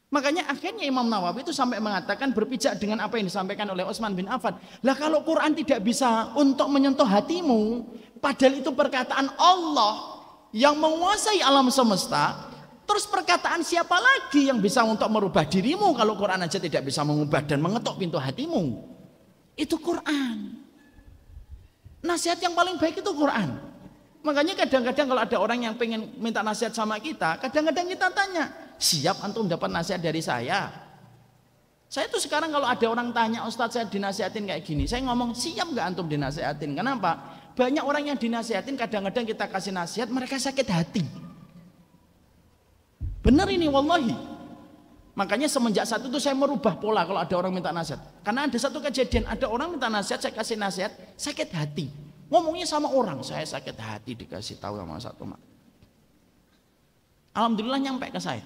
Makanya akhirnya Imam Nawawi itu sampai mengatakan berpijak dengan apa yang disampaikan oleh Utsman bin Affan. Lah kalau Quran tidak bisa untuk menyentuh hatimu, padahal itu perkataan Allah yang menguasai alam semesta, terus perkataan siapa lagi yang bisa untuk merubah dirimu kalau Quran aja tidak bisa mengubah dan mengetuk pintu hatimu? Itu Quran. Nasihat yang paling baik itu Quran. Makanya kadang-kadang kalau ada orang yang pengen minta nasihat sama kita, kadang-kadang kita tanya, siap antum dapat nasihat dari saya? Saya tuh sekarang kalau ada orang tanya, Ustadz saya dinasihatin kayak gini, saya ngomong siap nggak antum dinasihatin? Kenapa? Banyak orang yang dinasihatin, kadang-kadang kita kasih nasihat, mereka sakit hati. Benar ini wallahi. Makanya semenjak saat itu saya merubah pola kalau ada orang minta nasihat. Karena ada satu kejadian, ada orang minta nasihat, saya kasih nasihat, sakit hati. Ngomongnya sama orang, saya sakit hati dikasih tahu sama satu mak. Alhamdulillah nyampe ke saya.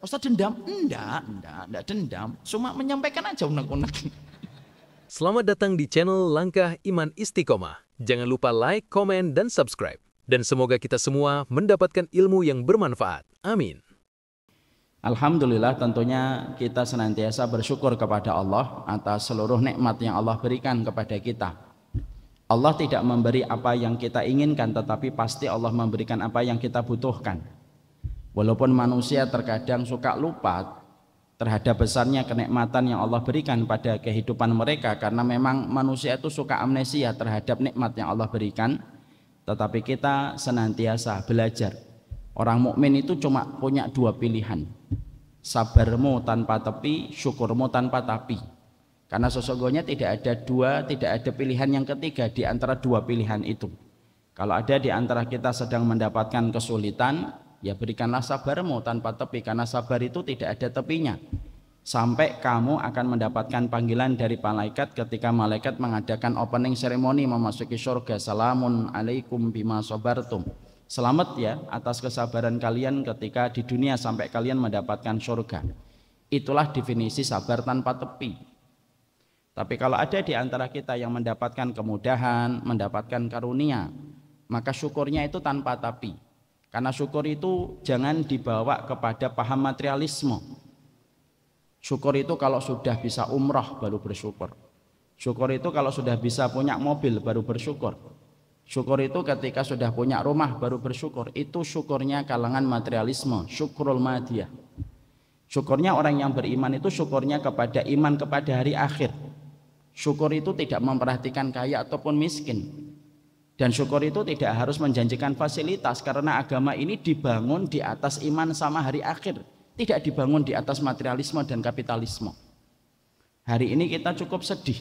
Ustaz dendam? Enggak dendam. Cuma menyampaikan aja unek-unek. Selamat datang di channel Langkah Iman Istiqomah. Jangan lupa like, komen, dan subscribe. Dan semoga kita semua mendapatkan ilmu yang bermanfaat. Amin. Alhamdulillah, tentunya kita senantiasa bersyukur kepada Allah atas seluruh nikmat yang Allah berikan kepada kita. Allah tidak memberi apa yang kita inginkan, tetapi pasti Allah memberikan apa yang kita butuhkan. Walaupun manusia terkadang suka lupa terhadap besarnya kenikmatan yang Allah berikan pada kehidupan mereka, karena memang manusia itu suka amnesia terhadap nikmat yang Allah berikan. Tetapi kita senantiasa belajar. Orang mukmin itu cuma punya dua pilihan. Sabarmu tanpa tepi, syukurmu tanpa tapi. Karena sesungguhnya tidak ada pilihan yang ketiga di antara dua pilihan itu. Kalau ada di antara kita sedang mendapatkan kesulitan, ya berikanlah sabarmu tanpa tepi, karena sabar itu tidak ada tepinya. Sampai kamu akan mendapatkan panggilan dari malaikat ketika malaikat mengadakan opening ceremony memasuki surga. Salamun alaikum bima sabartum. Selamat ya atas kesabaran kalian ketika di dunia sampai kalian mendapatkan surga. Itulah definisi sabar tanpa tepi. Tapi kalau ada di antara kita yang mendapatkan kemudahan, mendapatkan karunia, maka syukurnya itu tanpa tapi. Karena syukur itu jangan dibawa kepada paham materialisme. Syukur itu kalau sudah bisa umrah baru bersyukur. Syukur itu kalau sudah bisa punya mobil baru bersyukur. Syukur itu ketika sudah punya rumah baru bersyukur. Itu syukurnya kalangan materialisme, syukurul madiyah. Syukurnya orang yang beriman itu syukurnya kepada iman kepada hari akhir. Syukur itu tidak memperhatikan kaya ataupun miskin. Dan syukur itu tidak harus menjanjikan fasilitas, karena agama ini dibangun di atas iman sama hari akhir, tidak dibangun di atas materialisme dan kapitalisme. Hari ini kita cukup sedih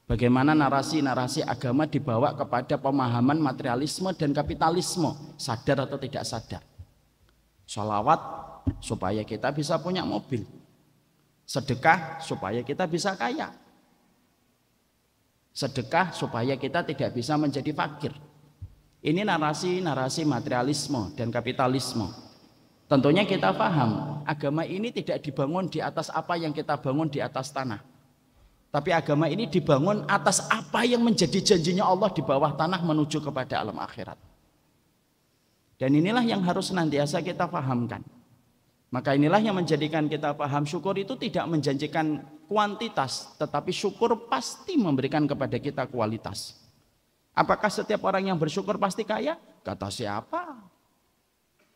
bagaimana narasi-narasi agama dibawa kepada pemahaman materialisme dan kapitalisme, sadar atau tidak sadar. Sholawat supaya kita bisa punya mobil, sedekah supaya kita bisa kaya, sedekah supaya kita tidak bisa menjadi fakir. Ini narasi-narasi materialisme dan kapitalisme. Tentunya kita paham agama ini tidak dibangun di atas apa yang kita bangun di atas tanah, tapi agama ini dibangun atas apa yang menjadi janjinya Allah di bawah tanah menuju kepada alam akhirat. Dan inilah yang harus senantiasa kita pahamkan. Maka inilah yang menjadikan kita paham syukur itu tidak menjanjikan kuantitas, tetapi syukur pasti memberikan kepada kita kualitas. Apakah setiap orang yang bersyukur pasti kaya? Kata siapa?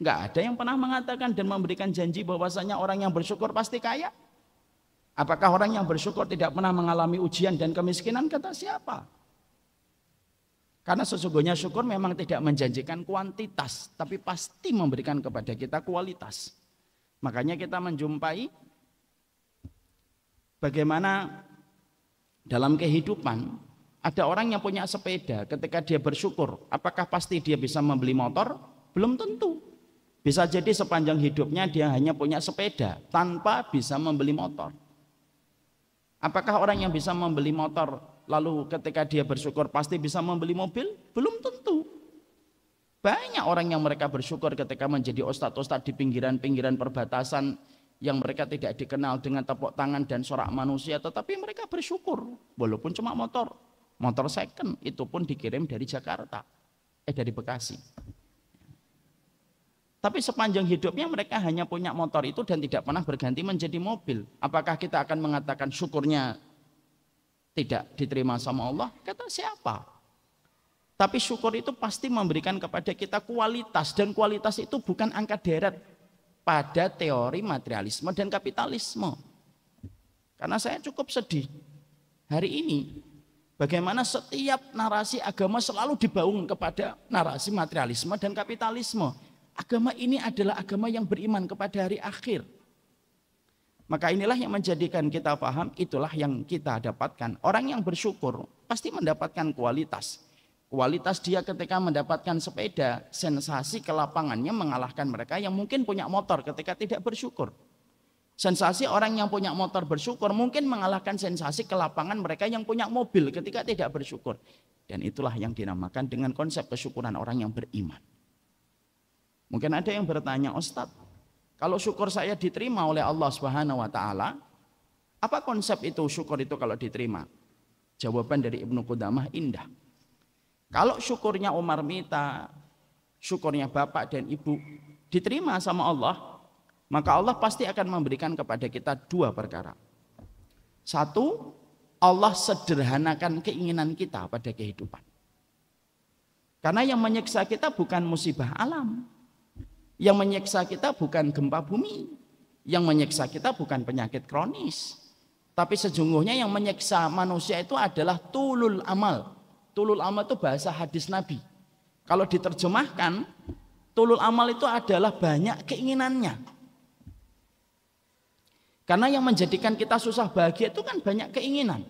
Enggak ada yang pernah mengatakan dan memberikan janji bahwasanya orang yang bersyukur pasti kaya. Apakah orang yang bersyukur tidak pernah mengalami ujian dan kemiskinan? Kata siapa? Karena sesungguhnya syukur memang tidak menjanjikan kuantitas, tapi pasti memberikan kepada kita kualitas. Makanya kita menjumpai bagaimana dalam kehidupan ada orang yang punya sepeda, ketika dia bersyukur, apakah pasti dia bisa membeli motor? Belum tentu. Bisa jadi sepanjang hidupnya dia hanya punya sepeda tanpa bisa membeli motor. Apakah orang yang bisa membeli motor lalu ketika dia bersyukur pasti bisa membeli mobil? Belum tentu. Banyak orang yang mereka bersyukur ketika menjadi ustadz-ustadz di pinggiran-pinggiran perbatasan yang mereka tidak dikenal dengan tepuk tangan dan sorak manusia, tetapi mereka bersyukur walaupun cuma motor second, itu pun dikirim dari Jakarta, dari Bekasi. Tapi sepanjang hidupnya mereka hanya punya motor itu dan tidak pernah berganti menjadi mobil. Apakah kita akan mengatakan syukurnya tidak diterima sama Allah? Kata siapa? Tapi syukur itu pasti memberikan kepada kita kualitas, dan kualitas itu bukan angka deret pada teori materialisme dan kapitalisme. Karena saya cukup sedih hari ini bagaimana setiap narasi agama selalu dibangun kepada narasi materialisme dan kapitalisme. Agama ini adalah agama yang beriman kepada hari akhir. Maka inilah yang menjadikan kita paham, itulah yang kita dapatkan. Orang yang bersyukur pasti mendapatkan kualitas. Kualitas dia ketika mendapatkan sepeda, sensasi kelapangannya mengalahkan mereka yang mungkin punya motor ketika tidak bersyukur. Sensasi orang yang punya motor bersyukur mungkin mengalahkan sensasi kelapangan mereka yang punya mobil ketika tidak bersyukur. Dan itulah yang dinamakan dengan konsep kesyukuran orang yang beriman. Mungkin ada yang bertanya, Ustadz, kalau syukur saya diterima oleh Allah Subhanahu wa taala, apa konsep itu syukur itu kalau diterima? Jawaban dari Ibnu Qudamah indah. Kalau syukurnya Umar Mita, syukurnya bapak dan ibu diterima sama Allah, maka Allah pasti akan memberikan kepada kita dua perkara. Satu, Allah sederhanakan keinginan kita pada kehidupan. Karena yang menyiksa kita bukan musibah alam. Yang menyiksa kita bukan gempa bumi. Yang menyiksa kita bukan penyakit kronis. Tapi sejujurnya yang menyiksa manusia itu adalah tulul amal. Tulul amal itu bahasa hadis Nabi. Kalau diterjemahkan, tulul amal itu adalah banyak keinginannya. Karena yang menjadikan kita susah bahagia itu kan banyak keinginan.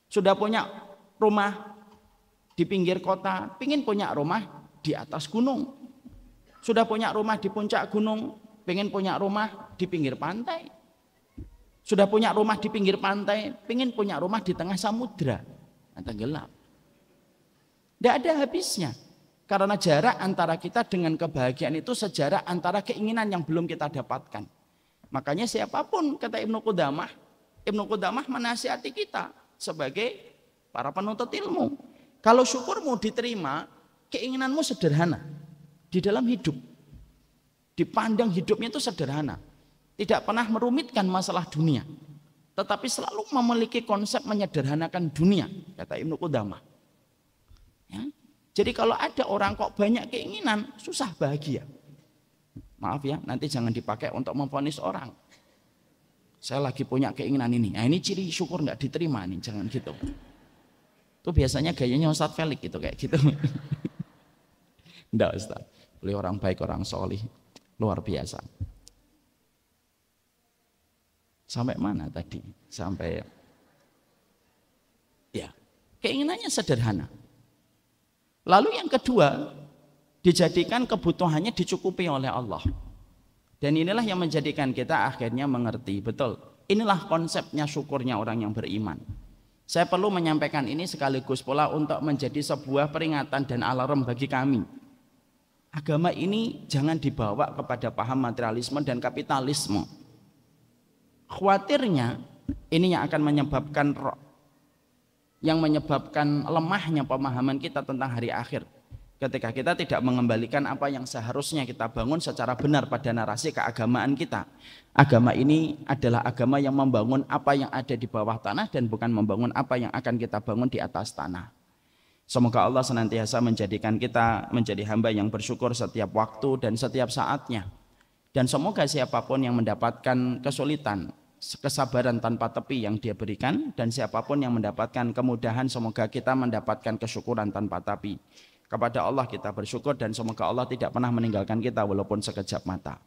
Sudah punya rumah di pinggir kota, pingin punya rumah di atas gunung. Sudah punya rumah di puncak gunung, pengen punya rumah di pinggir pantai. Sudah punya rumah di pinggir pantai, pengen punya rumah di tengah samudra. Tenggelam. Tidak ada habisnya. Karena jarak antara kita dengan kebahagiaan itu sejarak antara keinginan yang belum kita dapatkan. Makanya siapapun, kata Ibnu Qudamah menasihati kita sebagai para penuntut ilmu. Kalau syukurmu diterima, keinginanmu sederhana. Di dalam hidup, dipandang hidupnya itu sederhana, tidak pernah merumitkan masalah dunia, tetapi selalu memiliki konsep menyederhanakan dunia, kata Ibnu Qudamah. Ya? Jadi kalau ada orang kok banyak keinginan, susah bahagia. Maaf ya, nanti jangan dipakai untuk memvonis orang. Saya lagi punya keinginan ini, nah ini ciri syukur nggak diterima nih, jangan gitu. Itu biasanya gayanya Ustadz Felix gitu kayak gitu. Enggak Ustadz. Beliau orang baik, orang solih, luar biasa. Sampai mana tadi? Sampai ya, keinginannya sederhana. Lalu yang kedua, dijadikan kebutuhannya dicukupi oleh Allah. Dan inilah yang menjadikan kita akhirnya mengerti, betul. Inilah konsepnya syukurnya orang yang beriman. Saya perlu menyampaikan ini sekaligus pula untuk menjadi sebuah peringatan dan alarm bagi kami. Agama ini jangan dibawa kepada paham materialisme dan kapitalisme. Khawatirnya ini yang akan menyebabkan lemahnya pemahaman kita tentang hari akhir. Ketika kita tidak mengembalikan apa yang seharusnya kita bangun secara benar pada narasi keagamaan kita. Agama ini adalah agama yang membangun apa yang ada di bawah tanah dan bukan membangun apa yang akan kita bangun di atas tanah. Semoga Allah senantiasa menjadikan kita menjadi hamba yang bersyukur setiap waktu dan setiap saatnya. Dan semoga siapapun yang mendapatkan kesulitan, kesabaran tanpa tepi yang Dia berikan, dan siapapun yang mendapatkan kemudahan, semoga kita mendapatkan kesyukuran tanpa tepi. Kepada Allah kita bersyukur dan semoga Allah tidak pernah meninggalkan kita walaupun sekejap mata.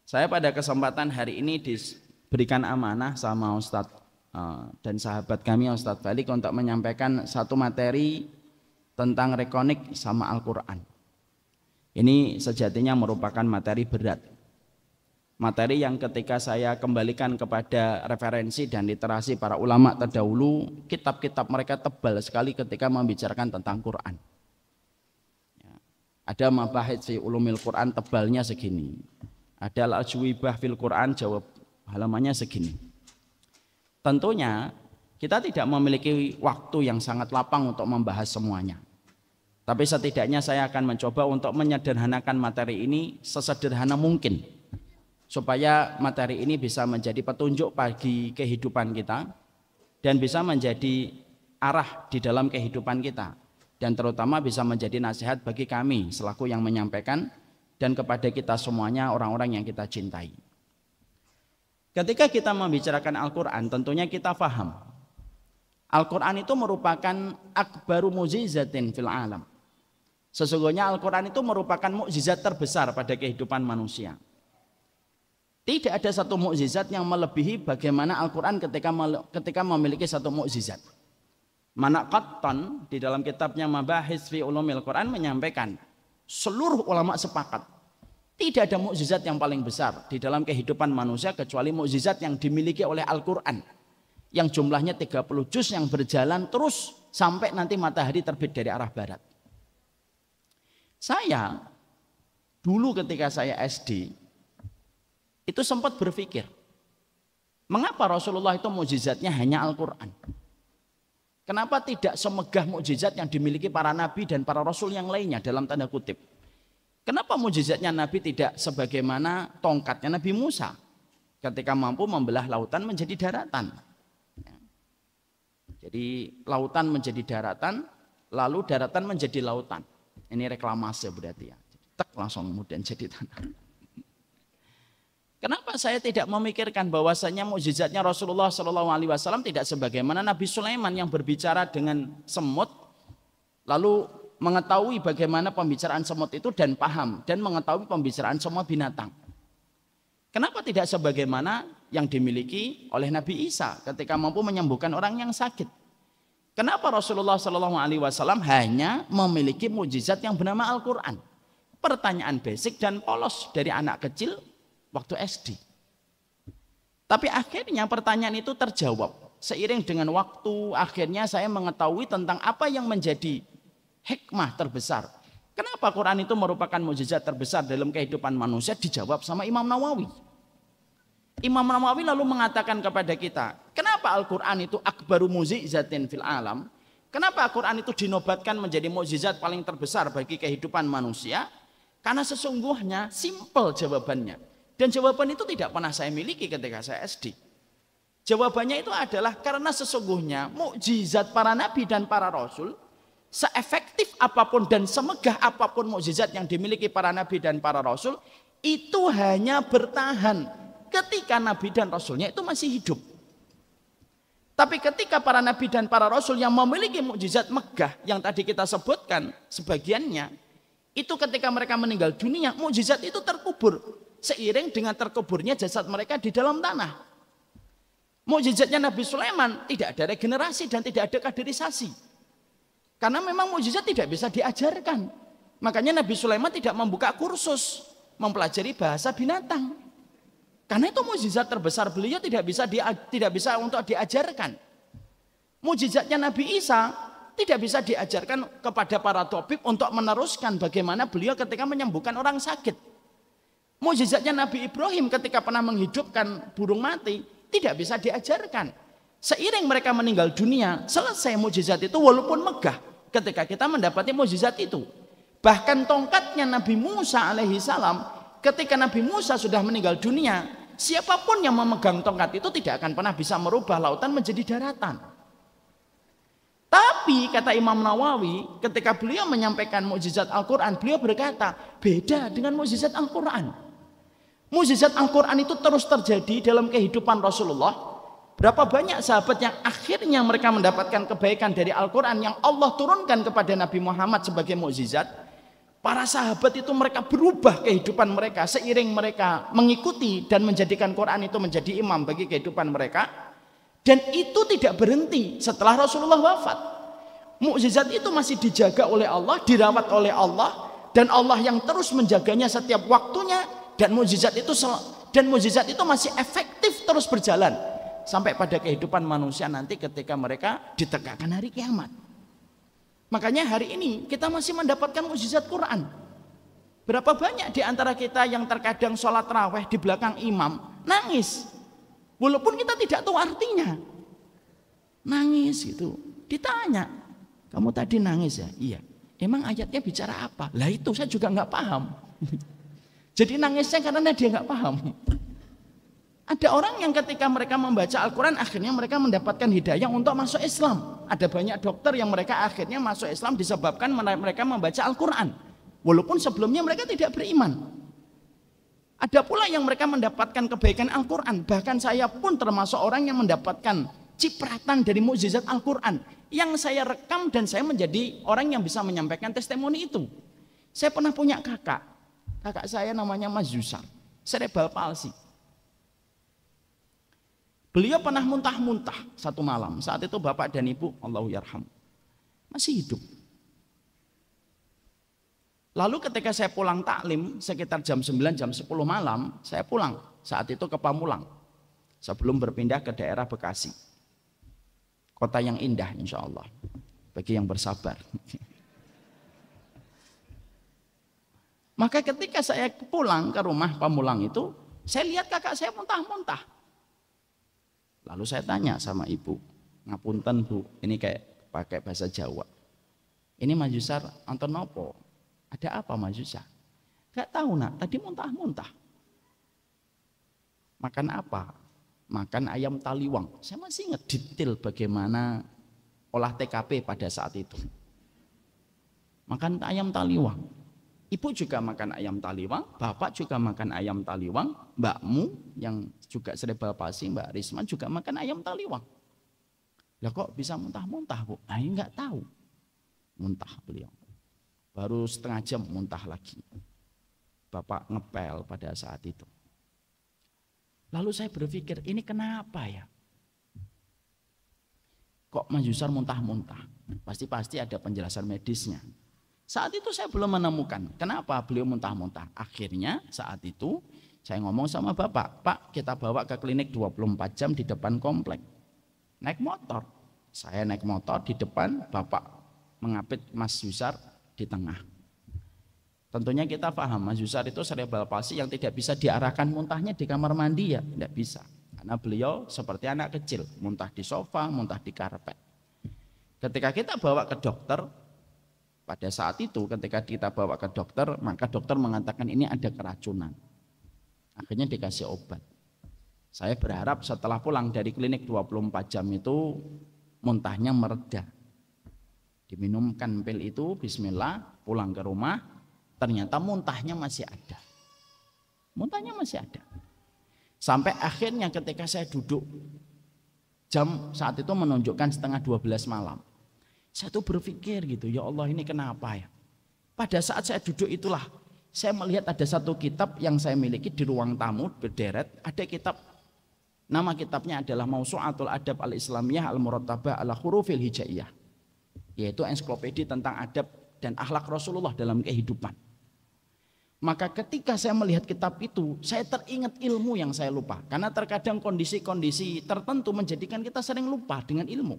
Saya pada kesempatan hari ini diberikan amanah sama Ustadz dan sahabat kami Ustadz Felix untuk menyampaikan satu materi tentang rekonik sama Al-Quran. Ini sejatinya merupakan materi berat. Materi yang ketika saya kembalikan kepada referensi dan literasi para ulama terdahulu, kitab-kitab mereka tebal sekali ketika membicarakan tentang Quran. Ada mabahith fi ulumil Quran tebalnya segini. Ada al-ajwibah fil Quran jawab halamannya segini. Tentunya kita tidak memiliki waktu yang sangat lapang untuk membahas semuanya. Tapi setidaknya saya akan mencoba untuk menyederhanakan materi ini sesederhana mungkin, supaya materi ini bisa menjadi petunjuk bagi kehidupan kita dan bisa menjadi arah di dalam kehidupan kita, dan terutama bisa menjadi nasihat bagi kami selaku yang menyampaikan dan kepada kita semuanya, orang-orang yang kita cintai. Ketika kita membicarakan Al-Quran, tentunya kita paham Al-Quran itu merupakan akbaru mu'jizatin fil alam. Sesungguhnya Al-Quran itu merupakan mukjizat terbesar pada kehidupan manusia. Tidak ada satu mukjizat yang melebihi bagaimana Al-Quran ketika memiliki satu mukjizat. Mana Qattan di dalam kitabnya Mabahis fi Ulumil Quran menyampaikan, seluruh ulama sepakat tidak ada mukjizat yang paling besar di dalam kehidupan manusia kecuali mukjizat yang dimiliki oleh Al-Quran, yang jumlahnya 30 juz yang berjalan terus sampai nanti matahari terbit dari arah barat. Saya dulu ketika saya SD itu sempat berpikir, mengapa Rasulullah itu mukjizatnya hanya Al-Quran? Kenapa tidak semegah mukjizat yang dimiliki para nabi dan para rasul yang lainnya dalam tanda kutip? Kenapa mukjizatnya Nabi tidak sebagaimana tongkatnya Nabi Musa ketika mampu membelah lautan menjadi daratan? Jadi lautan menjadi daratan, lalu daratan menjadi lautan. Ini reklamasi berarti ya. Tek langsung kemudian jadi tanah. Kenapa saya tidak memikirkan bahwasanya mukjizatnya Rasulullah SAW tidak sebagaimana Nabi Sulaiman yang berbicara dengan semut, lalu mengetahui bagaimana pembicaraan semut itu dan paham dan mengetahui pembicaraan semua binatang. Kenapa tidak sebagaimana yang dimiliki oleh Nabi Isa ketika mampu menyembuhkan orang yang sakit? Kenapa Rasulullah SAW hanya memiliki mukjizat yang bernama Al-Quran? Pertanyaan basic dan polos dari anak kecil waktu SD. Tapi akhirnya pertanyaan itu terjawab. Seiring dengan waktu, akhirnya saya mengetahui tentang apa yang menjadi hikmah terbesar. Kenapa Quran itu merupakan mukjizat terbesar dalam kehidupan manusia? Dijawab sama Imam Nawawi. Imam Nawawi lalu mengatakan kepada kita, kenapa Al-Quran itu akbaru mu'jizatin fil alam? Kenapa Al-Quran itu dinobatkan menjadi mukjizat paling terbesar bagi kehidupan manusia? Karena sesungguhnya simple jawabannya. Dan jawaban itu tidak pernah saya miliki ketika saya SD. Jawabannya itu adalah karena sesungguhnya mukjizat para nabi dan para rasul, seefektif apapun dan semegah apapun mukjizat yang dimiliki para nabi dan para rasul, itu hanya bertahan ketika nabi dan rasulnya itu masih hidup. Tapi ketika para nabi dan para rasul yang memiliki mukjizat megah yang tadi kita sebutkan sebagiannya, itu ketika mereka meninggal dunia, mukjizat itu terkubur seiring dengan terkuburnya jasad mereka di dalam tanah. Mukjizatnya Nabi Sulaiman tidak ada regenerasi dan tidak ada kaderisasi. Karena memang mukjizat tidak bisa diajarkan. Makanya Nabi Sulaiman tidak membuka kursus mempelajari bahasa binatang. Karena itu mukjizat terbesar beliau tidak bisa untuk diajarkan. Mukjizatnya Nabi Isa tidak bisa diajarkan kepada para tabib untuk meneruskan bagaimana beliau ketika menyembuhkan orang sakit. Mukjizatnya Nabi Ibrahim ketika pernah menghidupkan burung mati tidak bisa diajarkan. Seiring mereka meninggal dunia, selesai mukjizat itu walaupun megah ketika kita mendapati mukjizat itu. Bahkan tongkatnya Nabi Musa alaihi salam, ketika Nabi Musa sudah meninggal dunia, siapapun yang memegang tongkat itu tidak akan pernah bisa merubah lautan menjadi daratan. Tapi kata Imam Nawawi, ketika beliau menyampaikan mukjizat Al-Quran, beliau berkata, beda dengan mukjizat Al-Quran. Mukjizat Al-Quran itu terus terjadi dalam kehidupan Rasulullah. Berapa banyak sahabat yang akhirnya mereka mendapatkan kebaikan dari Al-Quran yang Allah turunkan kepada Nabi Muhammad sebagai mukjizat. Para sahabat itu mereka berubah kehidupan mereka seiring mereka mengikuti dan menjadikan Quran itu menjadi imam bagi kehidupan mereka. Dan itu tidak berhenti setelah Rasulullah wafat. Mukjizat itu masih dijaga oleh Allah, dirawat oleh Allah, dan Allah yang terus menjaganya setiap waktunya, dan mukjizat itu masih efektif terus berjalan sampai pada kehidupan manusia nanti ketika mereka ditegakkan hari kiamat. Makanya hari ini kita masih mendapatkan mukjizat Quran. Berapa banyak di antara kita yang terkadang sholat raweh di belakang imam nangis, walaupun kita tidak tahu artinya. Nangis itu ditanya, kamu tadi nangis ya? Iya. Emang ayatnya bicara apa? Lah itu saya juga nggak paham. Jadi nangisnya karena dia nggak paham. Ada orang yang ketika mereka membaca Al-Quran akhirnya mereka mendapatkan hidayah untuk masuk Islam. Ada banyak dokter yang mereka akhirnya masuk Islam disebabkan mereka membaca Al-Quran. Walaupun sebelumnya mereka tidak beriman. Ada pula yang mereka mendapatkan kebaikan Al-Quran. Bahkan saya pun termasuk orang yang mendapatkan cipratan dari mukjizat Al-Quran. Yang saya rekam dan saya menjadi orang yang bisa menyampaikan testimoni itu. Saya pernah punya kakak. Kakak saya namanya Mas Yusar. Cerebral palsy. Beliau pernah muntah-muntah satu malam. Saat itu bapak dan ibu, Allahu yarham, masih hidup. Lalu ketika saya pulang taklim, sekitar jam 9, jam 10 malam, saya pulang. Saat itu ke Pamulang. Sebelum berpindah ke daerah Bekasi. Kota yang indah insya Allah. Bagi yang bersabar. Maka ketika saya pulang ke rumah Pamulang itu, saya lihat kakak saya muntah-muntah. Lalu saya tanya sama ibu, ngapunten bu, ini kayak pakai bahasa Jawa. Ini Mas Yusar anton nopo? Ada apa Mas Yusar? Gak tahu nak, tadi muntah-muntah. Makan apa? Makan ayam taliwang. Saya masih ingat detail bagaimana olah TKP pada saat itu. Makan ayam taliwang. Ibu juga makan ayam taliwang, bapak juga makan ayam taliwang, mbakmu yang juga cerebral palsy, Mbak Risma juga makan ayam taliwang. Lah kok bisa muntah-muntah bu? Nah, nggak tahu. Muntah beliau. Baru setengah jam muntah lagi. Bapak ngepel pada saat itu. Lalu saya berpikir, ini kenapa ya? Kok Mas Yusar muntah-muntah? Pasti ada penjelasan medisnya. Saat itu saya belum menemukan kenapa beliau muntah-muntah. Akhirnya saat itu saya ngomong sama bapak, Pak kita bawa ke klinik 24 jam di depan komplek. Naik motor. Saya naik motor di depan, bapak mengapit Mas Yusar di tengah. Tentunya kita paham Mas Yusar itu cerebral palsy yang tidak bisa diarahkan muntahnya di kamar mandi ya, tidak bisa. Karena beliau seperti anak kecil, muntah di sofa, muntah di karpet. Ketika kita bawa ke dokter, pada saat itu ketika kita bawa ke dokter, maka dokter mengatakan ini ada keracunan. Akhirnya dikasih obat. Saya berharap setelah pulang dari klinik 24 jam itu muntahnya mereda. Diminumkan pil itu, bismillah, pulang ke rumah, ternyata muntahnya masih ada. Muntahnya masih ada. Sampai akhirnya ketika saya duduk, jam saat itu menunjukkan setengah 12 malam. Saya tuh berpikir gitu, ya Allah ini kenapa ya? Pada saat saya duduk itulah, saya melihat ada satu kitab yang saya miliki di ruang tamu berderet. Ada kitab, nama kitabnya adalah Mausu'atul Adab Al-Islamiyah Al-Murattabah Ala Hurufil Hijaiyah. Yaitu ensiklopedi tentang adab dan akhlak Rasulullah dalam kehidupan. Maka ketika saya melihat kitab itu, saya teringat ilmu yang saya lupa. Karena terkadang kondisi-kondisi tertentu menjadikan kita sering lupa dengan ilmu.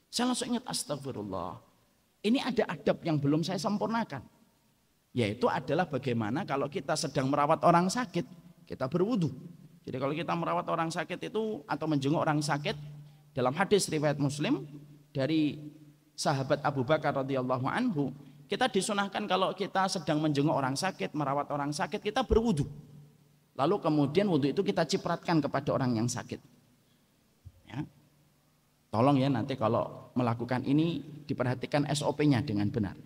Saya langsung ingat astagfirullah. Ini ada adab yang belum saya sempurnakan. Yaitu adalah bagaimana kalau kita sedang merawat orang sakit, kita berwudu. Jadi kalau kita merawat orang sakit itu atau menjenguk orang sakit, dalam hadis riwayat Muslim dari sahabat Abu Bakar radhiyallahu anhu, kita disunahkan kalau kita sedang menjenguk orang sakit, merawat orang sakit, kita berwudu. Lalu kemudian wudu itu kita cipratkan kepada orang yang sakit. Ya. Tolong ya nanti kalau melakukan ini diperhatikan SOP-nya dengan benar.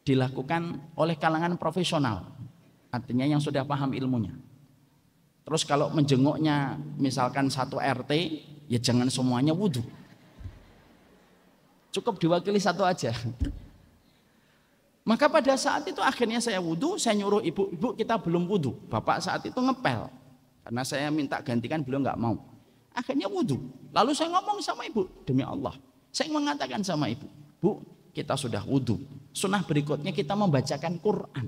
Dilakukan oleh kalangan profesional, artinya yang sudah paham ilmunya. Terus kalau menjenguknya misalkan satu RT, ya jangan semuanya wudu. Cukup diwakili satu aja. Maka pada saat itu akhirnya saya wudu, saya nyuruh ibu kita belum wudu. Bapak saat itu ngepel, karena saya minta gantikan beliau nggak mau. Akhirnya wudu. Lalu saya ngomong sama ibu, demi Allah, saya mengatakan sama ibu, Bu, kita sudah wudu. Sunnah berikutnya kita membacakan Quran.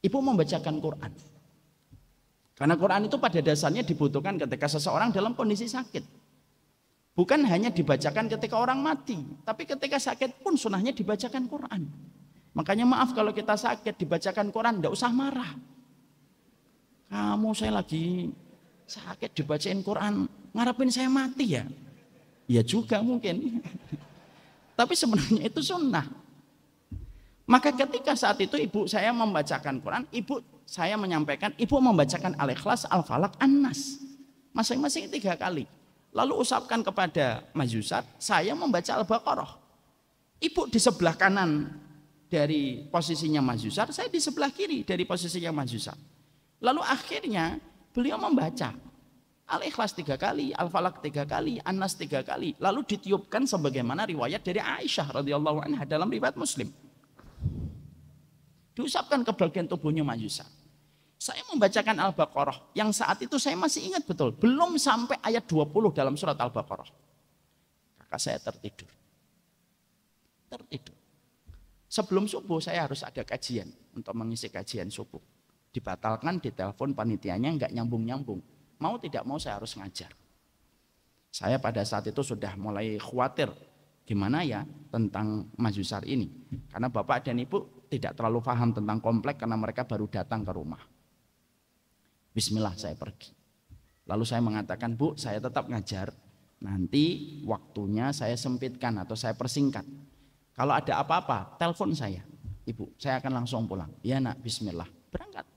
Ibu membacakan Quran. Karena Quran itu pada dasarnya dibutuhkan ketika seseorang dalam kondisi sakit. Bukan hanya dibacakan ketika orang mati, tapi ketika sakit pun sunnahnya dibacakan Quran. Makanya maaf kalau kita sakit dibacakan Quran, tidak usah marah. Kamu saya lagi sakit dibacain Quran, ngarepin saya mati ya? Ya juga mungkin. tapi sebenarnya itu sunnah. Maka ketika saat itu ibu saya membacakan Quran, ibu saya menyampaikan, ibu membacakan Al-Ikhlas, Al-Falaq, An-Nas. Masing-masing 3 kali. Lalu usapkan kepada majusat, saya membaca Al-Baqarah. Ibu di sebelah kanan dari posisinya majusat, saya di sebelah kiri dari posisinya majusat. Lalu akhirnya beliau membaca Al-Ikhlas 3 kali, Al-Falaq 3 kali, An-Nas 3 kali. Lalu ditiupkan sebagaimana riwayat dari Aisyah radhiyallahu anha dalam riwayat Muslim. Diusapkan ke bagian tubuhnya majusat. Saya membacakan Al-Baqarah yang saat itu saya masih ingat betul, belum sampai ayat 20 dalam surat Al-Baqarah. Kakak saya tertidur. Sebelum subuh saya harus ada kajian untuk mengisi kajian subuh. Dibatalkan, ditelepon panitianya, nggak nyambung-nyambung. Mau tidak mau saya harus ngajar. Saya pada saat itu sudah mulai khawatir gimana ya tentang majusar ini. Karena bapak dan ibu tidak terlalu paham tentang komplek karena mereka baru datang ke rumah. Bismillah saya pergi. Lalu saya mengatakan, Bu, saya tetap ngajar. Nanti waktunya saya sempitkan atau saya persingkat. Kalau ada apa-apa, telepon saya. Ibu, saya akan langsung pulang. Ya nak, bismillah. Berangkat.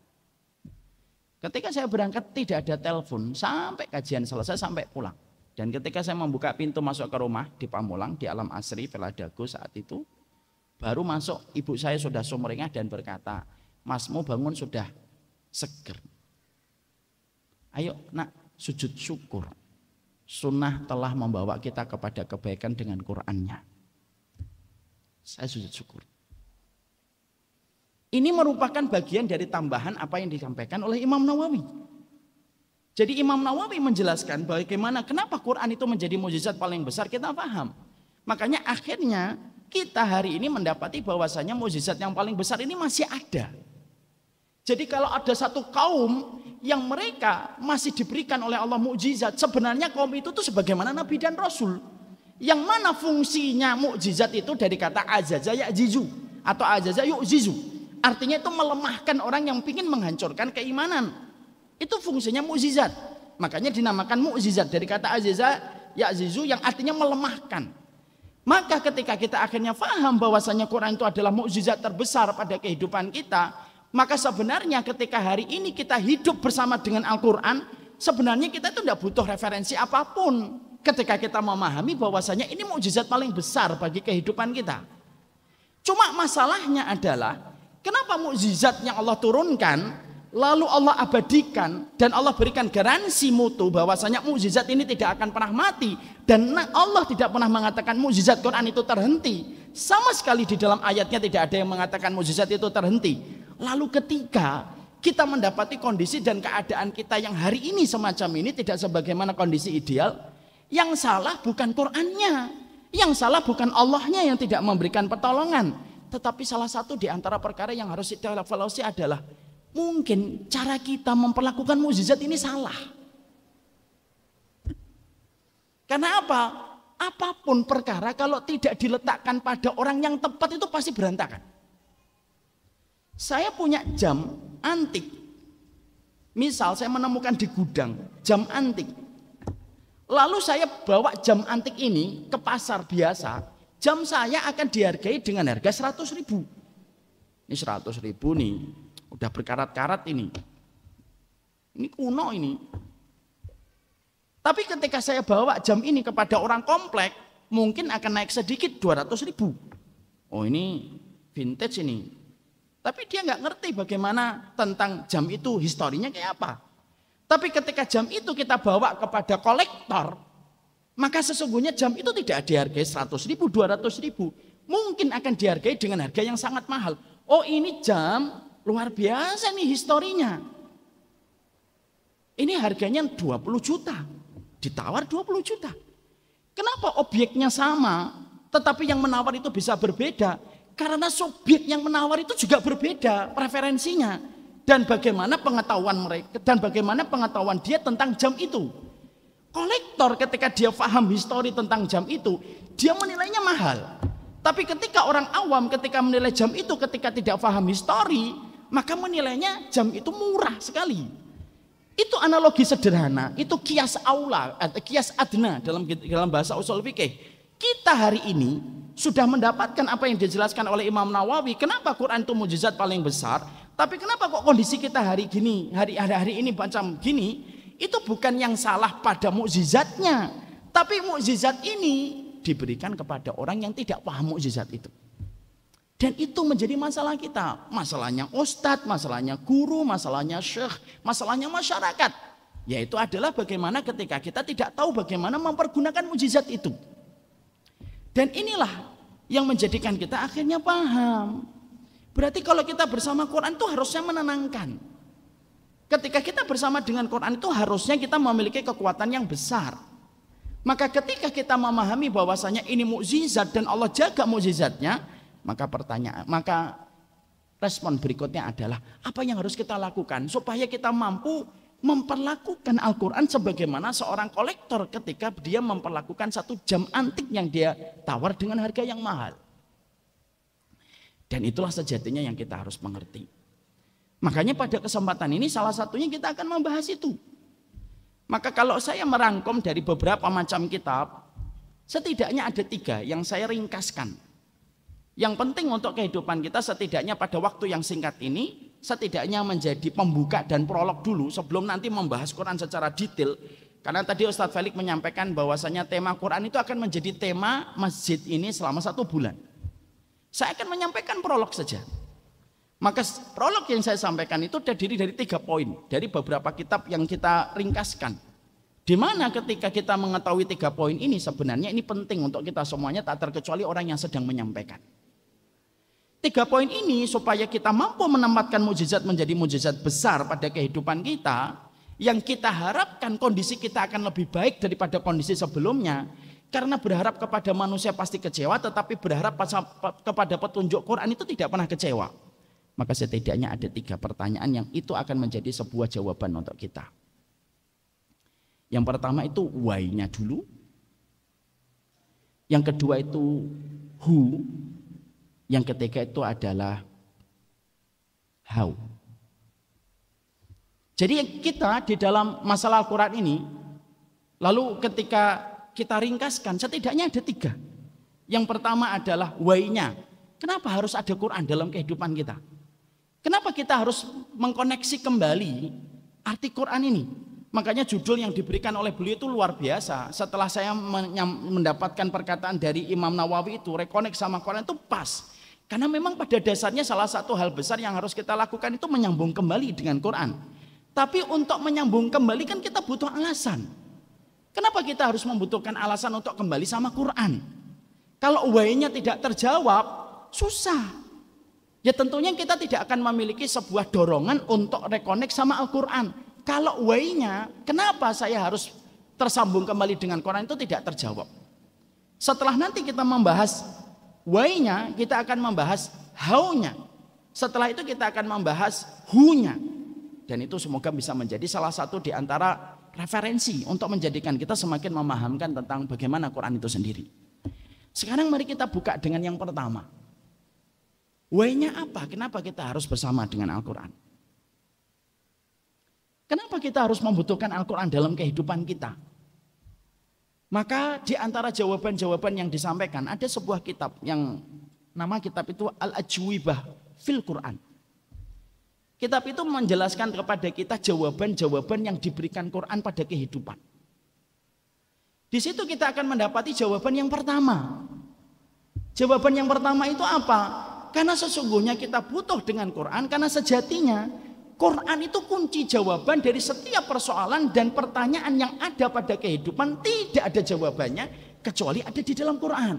Ketika saya berangkat tidak ada telepon sampai kajian selesai sampai pulang. Dan ketika saya membuka pintu masuk ke rumah di Pamulang, di Alam Asri, Villa Dago saat itu, baru masuk ibu saya sudah sumringah dan berkata, Masmu bangun sudah seger. Ayo nak sujud syukur. Sunnah telah membawa kita kepada kebaikan dengan Qur'annya. Saya sujud syukur. Ini merupakan bagian dari tambahan apa yang disampaikan oleh Imam Nawawi. Jadi Imam Nawawi menjelaskan bagaimana kenapa Quran itu menjadi mukjizat paling besar, kita paham. Makanya akhirnya kita hari ini mendapati bahwasanya mukjizat yang paling besar ini masih ada. Jadi kalau ada satu kaum yang mereka masih diberikan oleh Allah mukjizat, sebenarnya kaum itu tuh sebagaimana Nabi dan Rasul. Yang mana fungsinya mukjizat itu dari kata azaza ya'jizu atau azaza yu'jizu. Artinya itu melemahkan orang yang ingin menghancurkan keimanan. Itu fungsinya mukjizat. Makanya dinamakan mukjizat dari kata azaza ya'jizu yang artinya melemahkan. Maka ketika kita akhirnya paham bahwasanya Quran itu adalah mukjizat terbesar pada kehidupan kita, maka sebenarnya ketika hari ini kita hidup bersama dengan Al-Quran, sebenarnya kita itu tidak butuh referensi apapun. Ketika kita memahami bahwasanya ini mukjizat paling besar bagi kehidupan kita. Cuma masalahnya adalah kenapa mukjizat yang Allah turunkan lalu Allah abadikan dan Allah berikan garansi mutu bahwasanya mukjizat ini tidak akan pernah mati, dan Allah tidak pernah mengatakan mukjizat Quran itu terhenti. Sama sekali di dalam ayatnya tidak ada yang mengatakan mukjizat itu terhenti. Lalu ketika kita mendapati kondisi dan keadaan kita yang hari ini semacam ini tidak sebagaimana kondisi ideal, yang salah bukan Qur'annya, yang salah bukan Allahnya yang tidak memberikan pertolongan, tetapi salah satu di antara perkara yang harus kita evaluasi adalah mungkin cara kita memperlakukan mukjizat ini salah. Karena apa? Apapun perkara kalau tidak diletakkan pada orang yang tepat itu pasti berantakan. Saya punya jam antik. Misal saya menemukan di gudang jam antik. Lalu saya bawa jam antik ini ke pasar biasa. Jam saya akan dihargai dengan harga 100.000. Ini 100.000 nih. Udah berkarat-karat ini. Ini kuno ini. Tapi ketika saya bawa jam ini kepada orang komplek, mungkin akan naik sedikit 200.000. Oh ini vintage ini. Tapi dia nggak ngerti bagaimana tentang jam itu historinya kayak apa. Tapi ketika jam itu kita bawa kepada kolektor, maka sesungguhnya jam itu tidak dihargai 100.000, 200.000. Mungkin akan dihargai dengan harga yang sangat mahal. Oh ini jam luar biasa nih historinya. Ini harganya 20 juta. Ditawar 20 juta. Kenapa objeknya sama, tetapi yang menawar itu bisa berbeda? Karena subjek yang menawar itu juga berbeda preferensinya. Dan bagaimana pengetahuan mereka, dan bagaimana pengetahuan dia tentang jam itu. Kolektor ketika dia paham histori tentang jam itu, dia menilainya mahal. Tapi ketika orang awam ketika menilai jam itu ketika tidak paham histori, maka menilainya jam itu murah sekali. Itu analogi sederhana, itu kias aula atau kias adna dalam bahasa usul fikih. Kita hari ini sudah mendapatkan apa yang dijelaskan oleh Imam Nawawi, kenapa Quran itu mukjizat paling besar, tapi kenapa kok kondisi kita hari ini macam gini? Itu bukan yang salah pada mukjizatnya, tapi mukjizat ini diberikan kepada orang yang tidak paham mukjizat itu. Dan itu menjadi masalah kita. Masalahnya ustadz, masalahnya guru, masalahnya syekh, masalahnya masyarakat. Yaitu adalah bagaimana ketika kita tidak tahu bagaimana mempergunakan mukjizat itu. Dan inilah yang menjadikan kita akhirnya paham. Berarti kalau kita bersama Quran itu harusnya menenangkan. Ketika kita bersama dengan Quran itu harusnya kita memiliki kekuatan yang besar. Maka ketika kita memahami bahwasanya ini mukjizat dan Allah jaga mukjizatnya, maka respon berikutnya adalah apa yang harus kita lakukan supaya kita mampu memperlakukan Al-Quran sebagaimana seorang kolektor ketika dia memperlakukan satu jam antik yang dia tawar dengan harga yang mahal. Dan itulah sejatinya yang kita harus mengerti. Makanya pada kesempatan ini salah satunya kita akan membahas itu. Maka kalau saya merangkum dari beberapa macam kitab, setidaknya ada 3 yang saya ringkaskan. Yang penting untuk kehidupan kita setidaknya pada waktu yang singkat ini, setidaknya menjadi pembuka dan prolog dulu sebelum nanti membahas Quran secara detail. Karena tadi Ustadz Felix menyampaikan bahwasanya tema Quran itu akan menjadi tema masjid ini selama 1 bulan. Saya akan menyampaikan prolog saja. Maka prolog yang saya sampaikan itu terdiri dari 3 poin dari beberapa kitab yang kita ringkaskan. Di mana ketika kita mengetahui 3 poin ini sebenarnya ini penting untuk kita semuanya tak terkecuali orang yang sedang menyampaikan. 3 poin ini supaya kita mampu menempatkan mukjizat menjadi mukjizat besar pada kehidupan kita, yang kita harapkan kondisi kita akan lebih baik daripada kondisi sebelumnya. Karena berharap kepada manusia pasti kecewa, tetapi berharap kepada petunjuk Quran itu tidak pernah kecewa. Maka setidaknya ada 3 pertanyaan yang itu akan menjadi sebuah jawaban untuk kita. Yang pertama itu why-nya dulu. Yang kedua itu who. Yang ketiga itu adalah how. Jadi kita di dalam masalah Al-Quran ini, lalu ketika kita ringkaskan setidaknya ada 3. Yang pertama adalah why-nya. Kenapa harus ada Quran dalam kehidupan kita? Kenapa kita harus mengkoneksi kembali arti Quran ini? Makanya judul yang diberikan oleh beliau itu luar biasa. Setelah saya mendapatkan perkataan dari Imam Nawawi itu, reconnect sama Quran itu pas. Karena memang pada dasarnya salah satu hal besar yang harus kita lakukan itu menyambung kembali dengan Quran. Tapi untuk menyambung kembali kan kita butuh alasan. Kenapa kita harus membutuhkan alasan untuk kembali sama Quran? Kalau why-nya tidak terjawab, susah. Ya tentunya kita tidak akan memiliki sebuah dorongan untuk reconnect sama Al-Quran. Kalau why-nya, kenapa saya harus tersambung kembali dengan Quran itu tidak terjawab. Setelah nanti kita membahas why-nya, kita akan membahas how-nya. Setelah itu kita akan membahas who-nya. Dan itu semoga bisa menjadi salah satu di antara referensi untuk menjadikan kita semakin memahamkan tentang bagaimana Quran itu sendiri. Sekarang mari kita buka dengan yang pertama. Why-nya apa? Kenapa kita harus bersama dengan Al-Quran? Kenapa kita harus membutuhkan Al-Quran dalam kehidupan kita? Maka di antara jawaban-jawaban yang disampaikan ada sebuah kitab yang nama kitab itu Al-Ajwibah fil Quran. Kitab itu menjelaskan kepada kita jawaban-jawaban yang diberikan Quran pada kehidupan. Di situ kita akan mendapati jawaban yang pertama. Jawaban yang pertama itu apa? Karena sesungguhnya kita butuh dengan Quran, karena sejatinya Quran itu kunci jawaban dari setiap persoalan dan pertanyaan yang ada pada kehidupan. Tidak ada jawabannya kecuali ada di dalam Quran.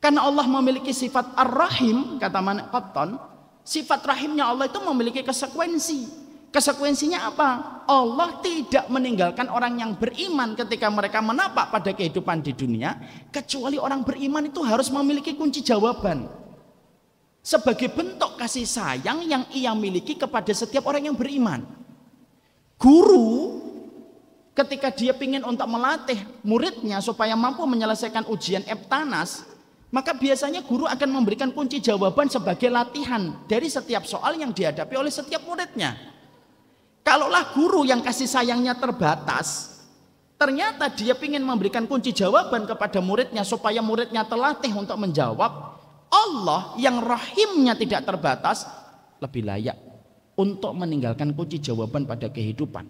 Karena Allah memiliki sifat Ar-Rahim, kata Qattan, sifat rahimnya Allah itu memiliki konsekuensi. Konsekuensinya apa? Allah tidak meninggalkan orang yang beriman ketika mereka menapak pada kehidupan di dunia, kecuali orang beriman itu harus memiliki kunci jawaban. Sebagai bentuk kasih sayang yang ia miliki kepada setiap orang yang beriman. Guru ketika dia ingin untuk melatih muridnya supaya mampu menyelesaikan ujian Eptanas, maka biasanya guru akan memberikan kunci jawaban sebagai latihan dari setiap soal yang dihadapi oleh setiap muridnya. Kalaulah guru yang kasih sayangnya terbatas, Ternyata dia ingin memberikan kunci jawaban kepada muridnya supaya muridnya terlatih untuk menjawab. Allah yang rahimnya tidak terbatas lebih layak untuk meninggalkan kunci jawaban pada kehidupan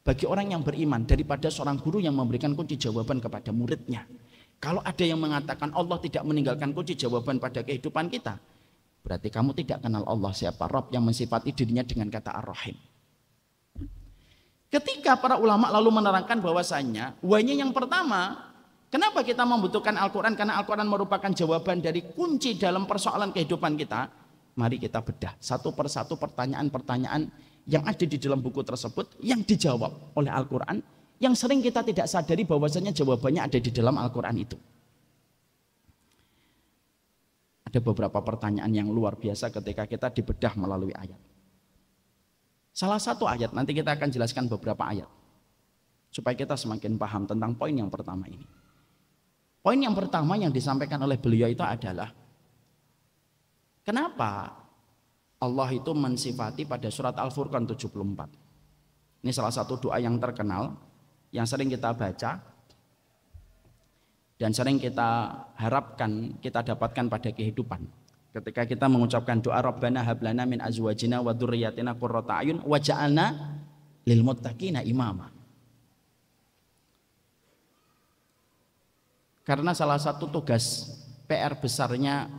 bagi orang yang beriman daripada seorang guru yang memberikan kunci jawaban kepada muridnya. Kalau ada yang mengatakan Allah tidak meninggalkan kunci jawaban pada kehidupan kita, berarti kamu tidak kenal Allah, siapa Rabb yang mensifati dirinya dengan kata Ar-Rahim. Ketika para ulama lalu menerangkan bahwasanya wahnya yang pertama, kenapa kita membutuhkan Al-Quran? Karena Al-Quran merupakan jawaban dari kunci dalam persoalan kehidupan kita. Mari kita bedah satu persatu pertanyaan-pertanyaan yang ada di dalam buku tersebut yang dijawab oleh Al-Quran, yang sering kita tidak sadari bahwasanya jawabannya ada di dalam Al-Quran itu. Ada beberapa pertanyaan yang luar biasa ketika kita dibedah melalui ayat. Salah satu ayat, nanti kita akan jelaskan beberapa ayat supaya kita semakin paham tentang poin yang pertama ini. Poin yang pertama yang disampaikan oleh beliau itu adalah kenapa Allah itu mensifati pada surat Al-Furqan 74. Ini salah satu doa yang terkenal yang sering kita baca dan sering kita harapkan kita dapatkan pada kehidupan. Ketika kita mengucapkan doa Rabbana hablana min azwajina wa dzurriyyatina qurrata a'yun waj'alna lil muttaqina imama. Karena salah satu tugas PR besarnya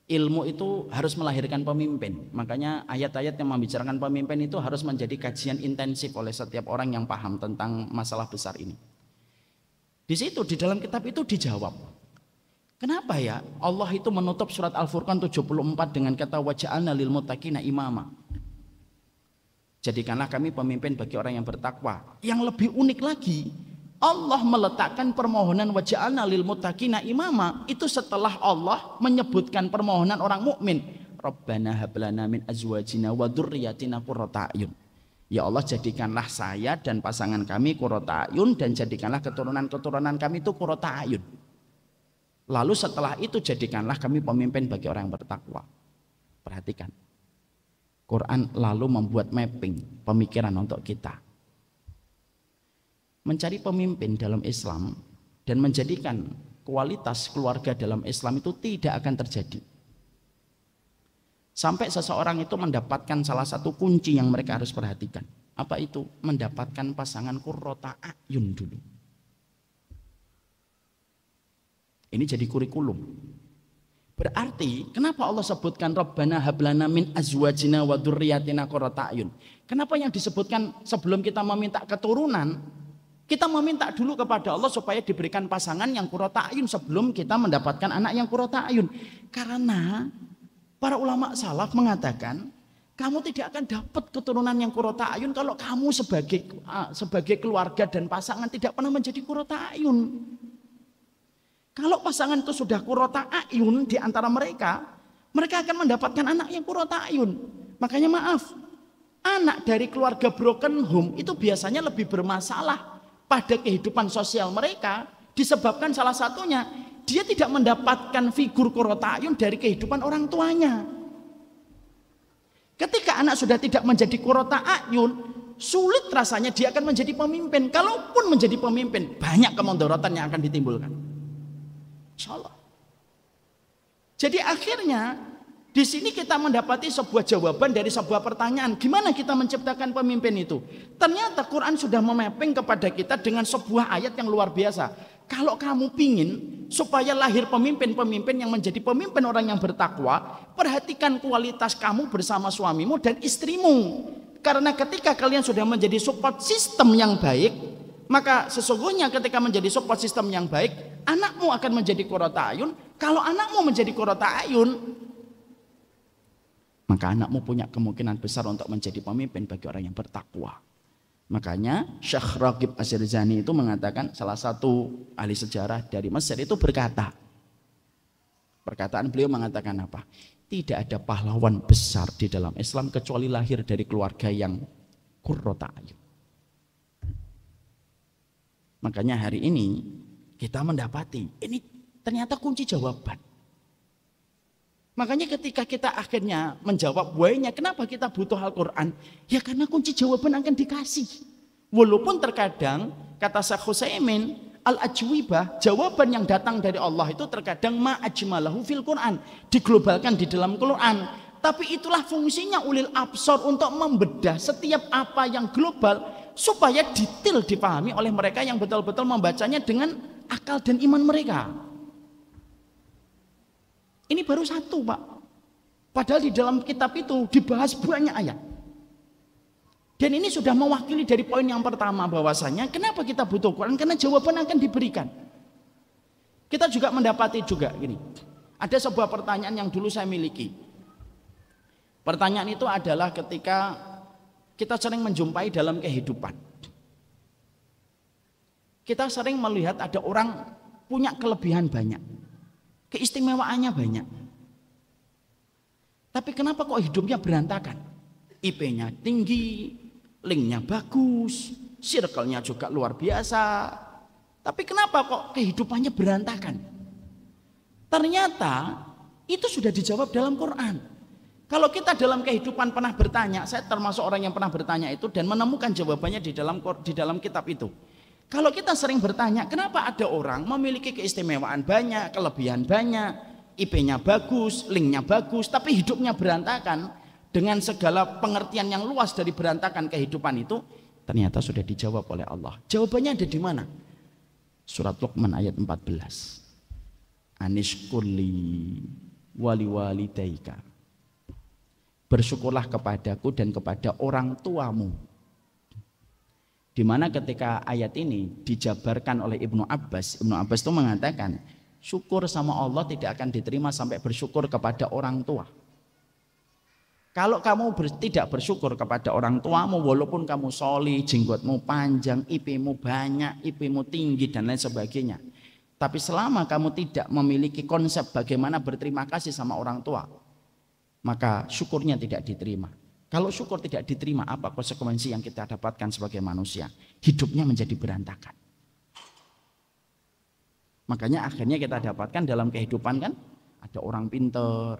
ilmu itu harus melahirkan pemimpin. Makanya ayat-ayat yang membicarakan pemimpin itu harus menjadi kajian intensif oleh setiap orang yang paham tentang masalah besar ini. Di situ di dalam kitab itu dijawab. Kenapa ya Allah itu menutup surat Al-Furqan 74 dengan kata waja'alna lil muttaqina imama. Jadikanlah kami pemimpin bagi orang yang bertakwa. Yang lebih unik lagi, Allah meletakkan permohonan waja'alna lil muttaqina imama itu setelah Allah menyebutkan permohonan orang mukmin. Rabbana hablana min azwajina wa dzurriyyatina qurrata a'yun. Ya Allah, jadikanlah saya dan pasangan kami qurrata a'yun, dan jadikanlah keturunan-keturunan kami itu qurrata a'yun. Lalu setelah itu jadikanlah kami pemimpin bagi orang yang bertakwa. Perhatikan. Quran lalu membuat mapping pemikiran untuk kita. Mencari pemimpin dalam Islam dan menjadikan kualitas keluarga dalam Islam itu tidak akan terjadi. Sampai seseorang itu mendapatkan salah satu kunci yang mereka harus perhatikan. Apa itu? Mendapatkan pasangan qurrata a'yun dulu. Ini jadi kurikulum. Berarti kenapa Allah sebutkan Rabbana hablana min azwajina wa dzurriyyatina qurrata a'yun? Kenapa yang disebutkan sebelum kita meminta keturunan, kita meminta dulu kepada Allah supaya diberikan pasangan yang qurrata a'yun sebelum kita mendapatkan anak yang qurrata a'yun? Karena para ulama salaf mengatakan kamu tidak akan dapat keturunan yang qurrata a'yun kalau kamu sebagai keluarga dan pasangan tidak pernah menjadi qurrata a'yun. Kalau pasangan itu sudah qurrata a'yun di antara mereka, mereka akan mendapatkan anak yang qurrata a'yun. Makanya maaf, anak dari keluarga broken home itu biasanya lebih bermasalah pada kehidupan sosial mereka, disebabkan salah satunya dia tidak mendapatkan figur qurrata a'yun dari kehidupan orang tuanya. Ketika anak sudah tidak menjadi qurrata a'yun, sulit rasanya dia akan menjadi pemimpin. Kalaupun menjadi pemimpin, banyak kemudaratan yang akan ditimbulkan. Insyaallah. Jadi akhirnya di sini kita mendapati sebuah jawaban dari sebuah pertanyaan, gimana kita menciptakan pemimpin itu? Ternyata Quran sudah memapping kepada kita dengan sebuah ayat yang luar biasa. Kalau kamu pingin supaya lahir pemimpin-pemimpin yang menjadi pemimpin orang yang bertakwa, perhatikan kualitas kamu bersama suamimu dan istrimu. Karena ketika kalian sudah menjadi support system yang baik, maka sesungguhnya ketika menjadi support system yang baik, anakmu akan menjadi qurrata a'yun. Kalau anakmu menjadi qurrata a'yun, maka anakmu punya kemungkinan besar untuk menjadi pemimpin bagi orang yang bertakwa. Makanya Syekh Raghib Az-Zarzani itu mengatakan, salah satu ahli sejarah dari Mesir itu berkata, perkataan beliau mengatakan apa? Tidak ada pahlawan besar di dalam Islam kecuali lahir dari keluarga yang qurrata a'yun. Makanya hari ini kita mendapati ini ternyata kunci jawaban. Makanya ketika kita akhirnya menjawab why-nya, kenapa kita butuh Al-Quran? Ya karena kunci jawaban akan dikasih. Walaupun terkadang kata Syekh Utsaimin, al-ajwibah, jawaban yang datang dari Allah itu terkadang ma'ajmalahu fil Quran, diglobalkan di dalam Quran. Tapi itulah fungsinya ulil absor, untuk membedah setiap apa yang global supaya detail dipahami oleh mereka yang betul-betul membacanya dengan akal dan iman mereka. Ini baru satu, Pak. Padahal di dalam kitab itu dibahas banyak ayat. Dan ini sudah mewakili dari poin yang pertama, bahwasanya kenapa kita butuh Quran? Karena jawaban akan diberikan. Kita juga mendapati juga gini. Ada sebuah pertanyaan yang dulu saya miliki. Pertanyaan itu adalah ketika kita sering menjumpai dalam kehidupan. Kita sering melihat ada orang punya kelebihan banyak, keistimewaannya banyak. Tapi kenapa kok hidupnya berantakan? IP-nya tinggi, linknya bagus, circle-nya juga luar biasa. Tapi kenapa kok kehidupannya berantakan? Ternyata itu sudah dijawab dalam Quran. Kalau kita dalam kehidupan pernah bertanya, saya termasuk orang yang pernah bertanya itu dan menemukan jawabannya di dalam kitab itu. Kalau kita sering bertanya, kenapa ada orang memiliki keistimewaan banyak, kelebihan banyak, IP-nya bagus, linknya bagus, tapi hidupnya berantakan, dengan segala pengertian yang luas dari berantakan kehidupan itu, ternyata sudah dijawab oleh Allah. Jawabannya ada di mana? Surat Luqman ayat 14. Anishkurli wali walidaika. Bersyukurlah kepadaku dan kepada orang tuamu. Di mana ketika ayat ini dijabarkan oleh Ibnu Abbas itu mengatakan, syukur sama Allah tidak akan diterima sampai bersyukur kepada orang tua. Kalau kamu tidak bersyukur kepada orang tuamu, walaupun kamu sholih, jenggotmu panjang, IP-mu banyak, IP-mu tinggi dan lain sebagainya, tapi selama kamu tidak memiliki konsep bagaimana berterima kasih sama orang tua, maka syukurnya tidak diterima. Kalau syukur tidak diterima, apa konsekuensi yang kita dapatkan sebagai manusia? Hidupnya menjadi berantakan. Makanya akhirnya kita dapatkan dalam kehidupan kan, ada orang pinter,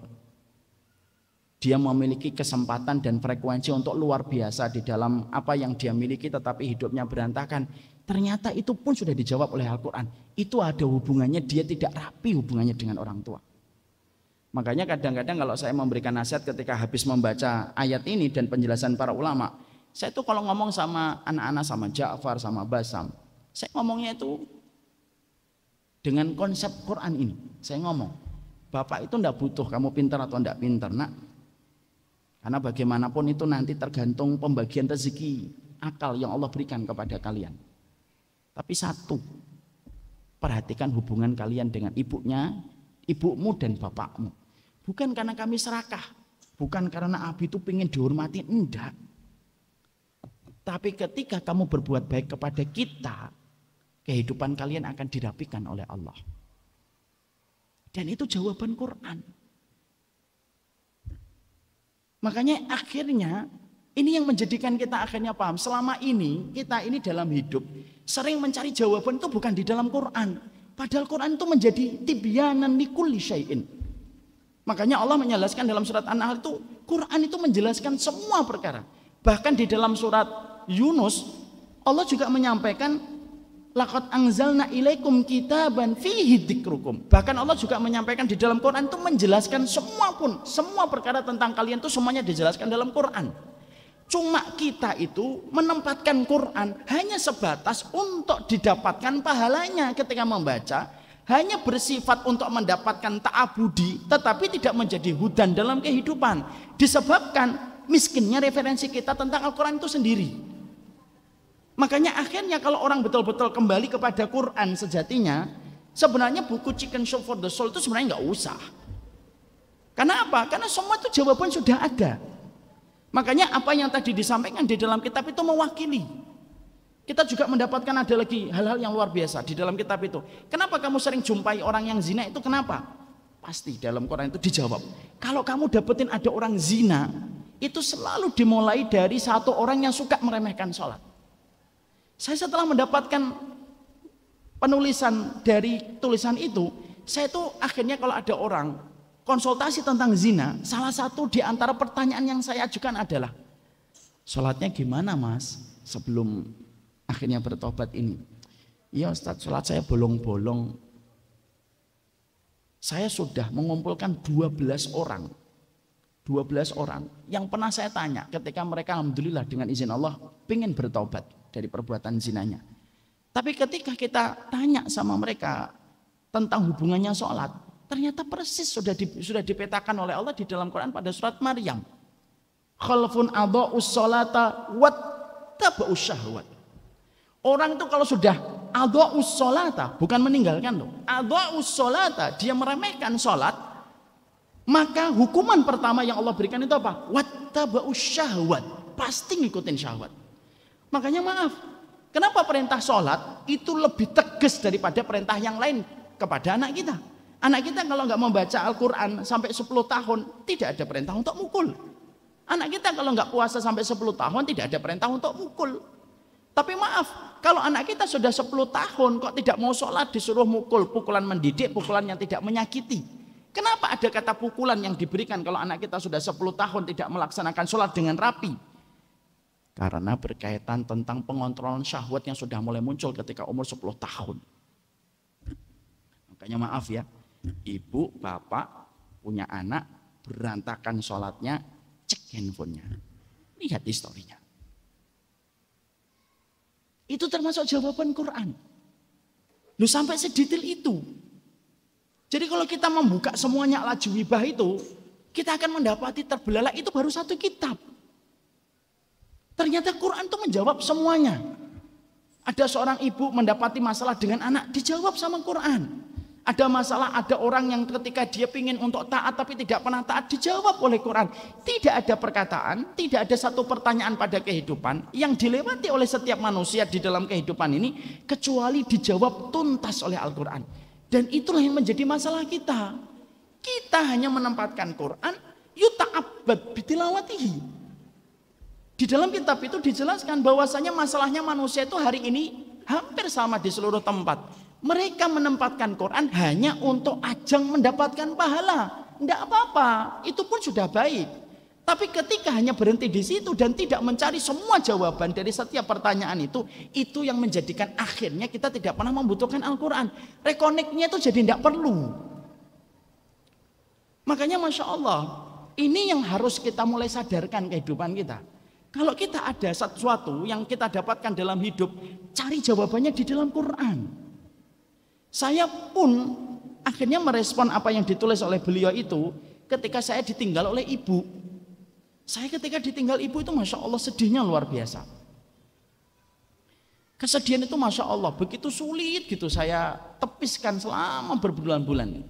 dia memiliki kesempatan dan frekuensi untuk luar biasa di dalam apa yang dia miliki, tetapi hidupnya berantakan. Ternyata itu pun sudah dijawab oleh Al-Quran. Itu ada hubungannya, dia tidak rapi hubungannya dengan orang tua. Makanya kadang-kadang kalau saya memberikan nasihat ketika habis membaca ayat ini dan penjelasan para ulama, saya tuh kalau ngomong sama anak-anak, sama Ja'far, sama Basam, saya ngomongnya itu dengan konsep Quran ini. Saya ngomong, Bapak itu enggak butuh kamu pintar atau enggak pintar, nak. Karena bagaimanapun itu nanti tergantung pembagian rezeki, akal yang Allah berikan kepada kalian. Tapi satu, perhatikan hubungan kalian dengan ibumu dan bapakmu. Bukan karena kami serakah, bukan karena Abi itu pengen dihormati, enggak. Tapi ketika kamu berbuat baik kepada kita, kehidupan kalian akan dirapikan oleh Allah. Dan itu jawaban Quran. Makanya akhirnya ini yang menjadikan kita akhirnya paham. Selama ini kita ini dalam hidup sering mencari jawaban itu bukan di dalam Quran. Padahal Quran itu menjadi tibyanan likulli syai'in. Makanya Allah menjelaskan dalam surat An-Nahl itu, Quran itu menjelaskan semua perkara. Bahkan di dalam surat Yunus Allah juga menyampaikan, laqad anzalna ilaikum kitaban fihi dzikrukum. Bahkan Allah juga menyampaikan di dalam Quran itu menjelaskan semua perkara tentang kalian itu semuanya dijelaskan dalam Quran. Cuma kita itu menempatkan Quran hanya sebatas untuk didapatkan pahalanya ketika membaca, hanya bersifat untuk mendapatkan ta'abudi, tetapi tidak menjadi hudan dalam kehidupan. Disebabkan miskinnya referensi kita tentang Al-Quran itu sendiri. Makanya akhirnya kalau orang betul-betul kembali kepada Quran sejatinya, sebenarnya buku Chicken Soup for the Soul itu sebenarnya nggak usah. Karena apa? Karena semua itu jawaban sudah ada. Makanya apa yang tadi disampaikan di dalam kitab itu mewakili. Kita juga mendapatkan ada lagi hal-hal yang luar biasa di dalam kitab itu. Kenapa kamu sering jumpai orang yang zina itu? Kenapa? Pasti dalam Quran itu dijawab. Kalau kamu dapetin ada orang zina, itu selalu dimulai dari satu orang yang suka meremehkan sholat. Saya setelah mendapatkan penulisan dari tulisan itu, saya tuh akhirnya kalau ada orang konsultasi tentang zina, salah satu di antara pertanyaan yang saya ajukan adalah, sholatnya gimana mas sebelum akhirnya bertobat ini. Ya Ustaz, sholat saya bolong-bolong. Saya sudah mengumpulkan 12 orang. 12 orang yang pernah saya tanya ketika mereka alhamdulillah dengan izin Allah pengen bertobat dari perbuatan zinanya. Tapi ketika kita tanya sama mereka tentang hubungannya sholat, ternyata persis sudah dipetakan oleh Allah di dalam Quran pada surat Maryam. Khalfun adha'us sholata wattaba'us syahwat. Orang itu kalau sudah adha'us sholata, bukan meninggalkan loh. Adha'us sholata, dia meremehkan sholat, maka hukuman pertama yang Allah berikan itu apa? Wattaba'us syahwat, pasti ngikutin syahwat. Makanya maaf, kenapa perintah sholat itu lebih tegas daripada perintah yang lain kepada anak kita? Anak kita kalau nggak membaca Al-Quran sampai 10 tahun, tidak ada perintah untuk mukul. Anak kita kalau nggak puasa sampai 10 tahun, tidak ada perintah untuk mukul. Tapi maaf, kalau anak kita sudah 10 tahun kok tidak mau sholat, disuruh mukul, pukulan mendidik, pukulan yang tidak menyakiti. Kenapa ada kata pukulan yang diberikan kalau anak kita sudah 10 tahun tidak melaksanakan sholat dengan rapi? Karena berkaitan tentang pengontrolan syahwat yang sudah mulai muncul ketika umur 10 tahun. Makanya maaf ya, ibu, bapak punya anak berantakan sholatnya, cek handphonenya, lihat historinya. Itu termasuk jawaban Quran. Lu sampai sedetail itu. Jadi kalau kita membuka semuanya Al-Ajwibah itu, kita akan mendapati terbelalak itu baru satu kitab. Ternyata Quran itu menjawab semuanya. Ada seorang ibu mendapati masalah dengan anak, dijawab sama Quran. Ada masalah, ada orang yang ketika dia ingin untuk taat tapi tidak pernah taat, dijawab oleh Quran. Tidak ada perkataan, tidak ada satu pertanyaan pada kehidupan yang dilewati oleh setiap manusia di dalam kehidupan ini kecuali dijawab tuntas oleh Al-Quran. Dan itulah yang menjadi masalah kita. Kita hanya menempatkan Quran yuta'abbad bitilawatihi. Di dalam kitab itu dijelaskan bahwasanya masalahnya manusia itu hari ini hampir sama di seluruh tempat. Mereka menempatkan Quran hanya untuk ajang mendapatkan pahala. Tidak apa-apa, itu pun sudah baik. Tapi ketika hanya berhenti di situ dan tidak mencari semua jawaban dari setiap pertanyaan itu yang menjadikan akhirnya kita tidak pernah membutuhkan Al-Quran. Rekoneknya itu jadi tidak perlu. Makanya Masya Allah, ini yang harus kita mulai sadarkan kehidupan kita. Kalau kita ada sesuatu yang kita dapatkan dalam hidup, cari jawabannya di dalam Quran. Saya pun akhirnya merespon apa yang ditulis oleh beliau itu ketika saya ditinggal oleh ibu. Saya ketika ditinggal ibu itu Masya Allah sedihnya luar biasa. Kesedihan itu Masya Allah begitu sulit gitu saya tepiskan selama berbulan-bulan.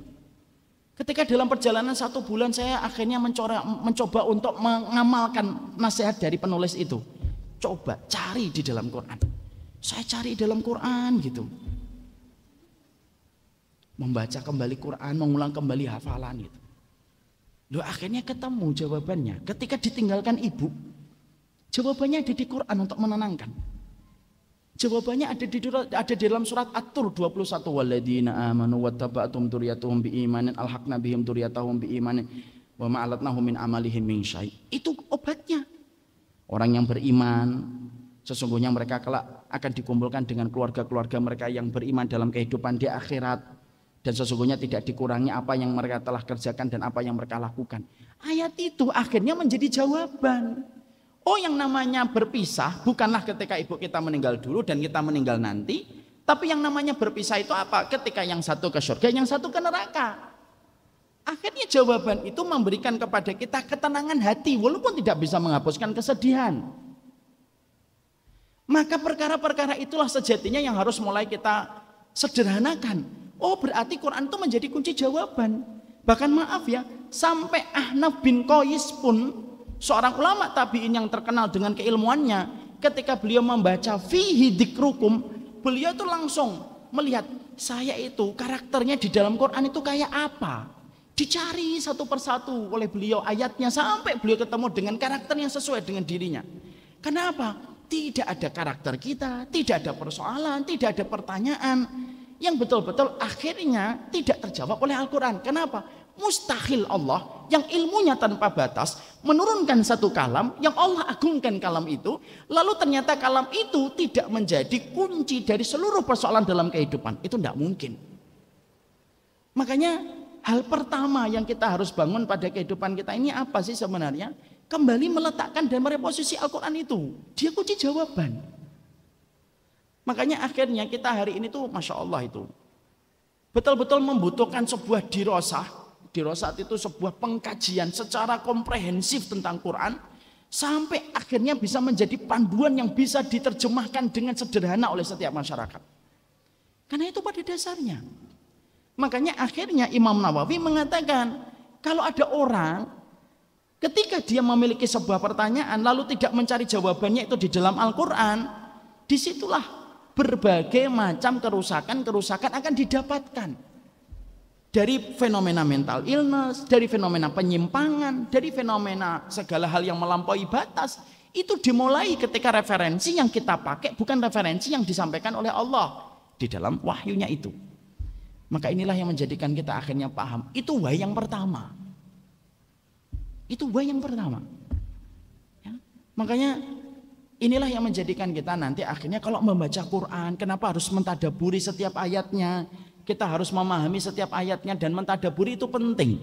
Ketika dalam perjalanan 1 bulan saya akhirnya mencoba untuk mengamalkan nasihat dari penulis itu. Coba cari di dalam Quran. Saya cari dalam Quran gitu. Membaca kembali Quran, mengulang kembali hafalan gitu. Loh akhirnya ketemu jawabannya. Ketika ditinggalkan ibu, jawabannya ada di Quran untuk menenangkan. Jawabannya ada di dalam surat At-Tur 21. Walladzina amanu wattaba'tum dzurriyyatuhum biimanin alhaqna bihim dzurriyyatahum biimanin wa ma alatnahum min amalihim min syai'. Itu obatnya. Orang yang beriman, sesungguhnya mereka kelak akan dikumpulkan dengan keluarga-keluarga mereka yang beriman dalam kehidupan di akhirat. Dan sesungguhnya tidak dikurangi apa yang mereka telah kerjakan dan apa yang mereka lakukan. Ayat itu akhirnya menjadi jawaban. Oh yang namanya berpisah bukanlah ketika ibu kita meninggal dulu dan kita meninggal nanti. Tapi yang namanya berpisah itu apa? Ketika yang satu ke surga, yang satu ke neraka. Akhirnya jawaban itu memberikan kepada kita ketenangan hati. Walaupun tidak bisa menghapuskan kesedihan. Maka perkara-perkara itulah sejatinya yang harus mulai kita sederhanakan. Oh berarti Quran itu menjadi kunci jawaban. Bahkan maaf ya, sampai Ahnaf bin Qais pun seorang ulama tabi'in yang terkenal dengan keilmuannya, ketika beliau membaca fihi dzikrukum, beliau itu langsung melihat saya itu karakternya di dalam Quran itu kayak apa. Dicari satu persatu oleh beliau ayatnya sampai beliau ketemu dengan karakter yang sesuai dengan dirinya. Kenapa? Tidak ada karakter kita, tidak ada persoalan, tidak ada pertanyaan yang betul-betul akhirnya tidak terjawab oleh Al-Quran. Kenapa? Mustahil Allah yang ilmunya tanpa batas menurunkan satu kalam yang Allah agungkan kalam itu, lalu ternyata kalam itu tidak menjadi kunci dari seluruh persoalan dalam kehidupan. Itu tidak mungkin. Makanya hal pertama yang kita harus bangun pada kehidupan kita ini apa sih sebenarnya? Kembali meletakkan dan mereposisi Al-Quran itu. Dia kunci jawaban. Makanya akhirnya kita hari ini tuh Masya Allah itu betul-betul membutuhkan sebuah dirosah. Dirosat itu sebuah pengkajian secara komprehensif tentang Quran sampai akhirnya bisa menjadi panduan yang bisa diterjemahkan dengan sederhana oleh setiap masyarakat. Karena itu pada dasarnya. Makanya akhirnya Imam Nawawi mengatakan kalau ada orang ketika dia memiliki sebuah pertanyaan lalu tidak mencari jawabannya itu di dalam Al-Quran, disitulah berbagai macam kerusakan akan didapatkan. Dari fenomena mental illness, dari fenomena penyimpangan, dari fenomena segala hal yang melampaui batas. Itu dimulai ketika referensi yang kita pakai bukan referensi yang disampaikan oleh Allah di dalam wahyunya itu. Maka inilah yang menjadikan kita akhirnya paham. Itu wahyu yang pertama. Itu wahyu yang pertama. Ya. Makanya inilah yang menjadikan kita nanti akhirnya kalau membaca Quran, kenapa harus mentadaburi setiap ayatnya? Kita harus memahami setiap ayatnya dan mentadaburi itu penting.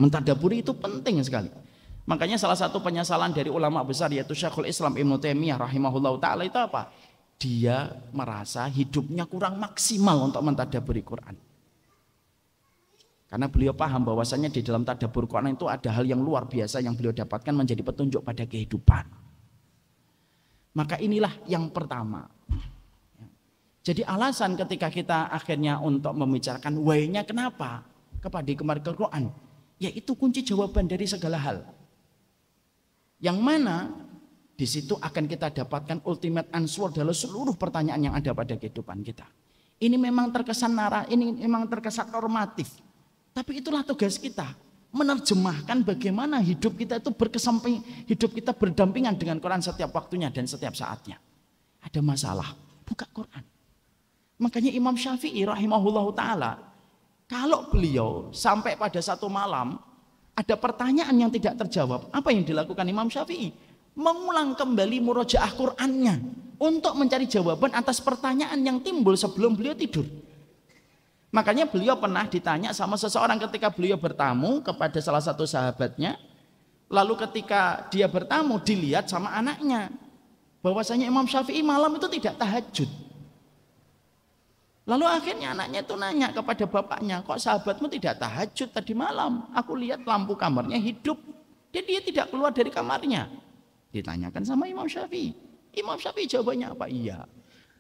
Mentadaburi itu penting sekali. Makanya salah satu penyesalan dari ulama besar yaitu Syekhul Islam Ibnu Taimiyah rahimahullah ta'ala itu apa? Dia merasa hidupnya kurang maksimal untuk mentadaburi Quran. Karena beliau paham bahwasanya di dalam tadabbur Quran itu ada hal yang luar biasa yang beliau dapatkan menjadi petunjuk pada kehidupan. Maka inilah yang pertama. Jadi alasan ketika kita akhirnya untuk membicarakan why-nya kenapa kepada Quran, yaitu kunci jawaban dari segala hal. Yang mana di situ akan kita dapatkan ultimate answer dalam seluruh pertanyaan yang ada pada kehidupan kita. Ini memang terkesan ini memang terkesan normatif, tapi itulah tugas kita menerjemahkan bagaimana hidup kita itu hidup kita berdampingan dengan Quran setiap waktunya dan setiap saatnya. Ada masalah, buka Quran. Makanya Imam Syafi'i rahimahullahu ta'ala, kalau beliau sampai pada satu malam ada pertanyaan yang tidak terjawab, apa yang dilakukan Imam Syafi'i? Mengulang kembali murojaah Qur'annya untuk mencari jawaban atas pertanyaan yang timbul sebelum beliau tidur. Makanya beliau pernah ditanya sama seseorang ketika beliau bertamu kepada salah satu sahabatnya, lalu ketika dia bertamu dilihat sama anaknya bahwasanya Imam Syafi'i malam itu tidak tahajud. Lalu akhirnya anaknya itu nanya kepada bapaknya, kok sahabatmu tidak tahajud tadi malam? Aku lihat lampu kamarnya hidup, dan dia tidak keluar dari kamarnya. Ditanyakan sama Imam Syafi'i. Imam Syafi'i jawabannya apa? Iya,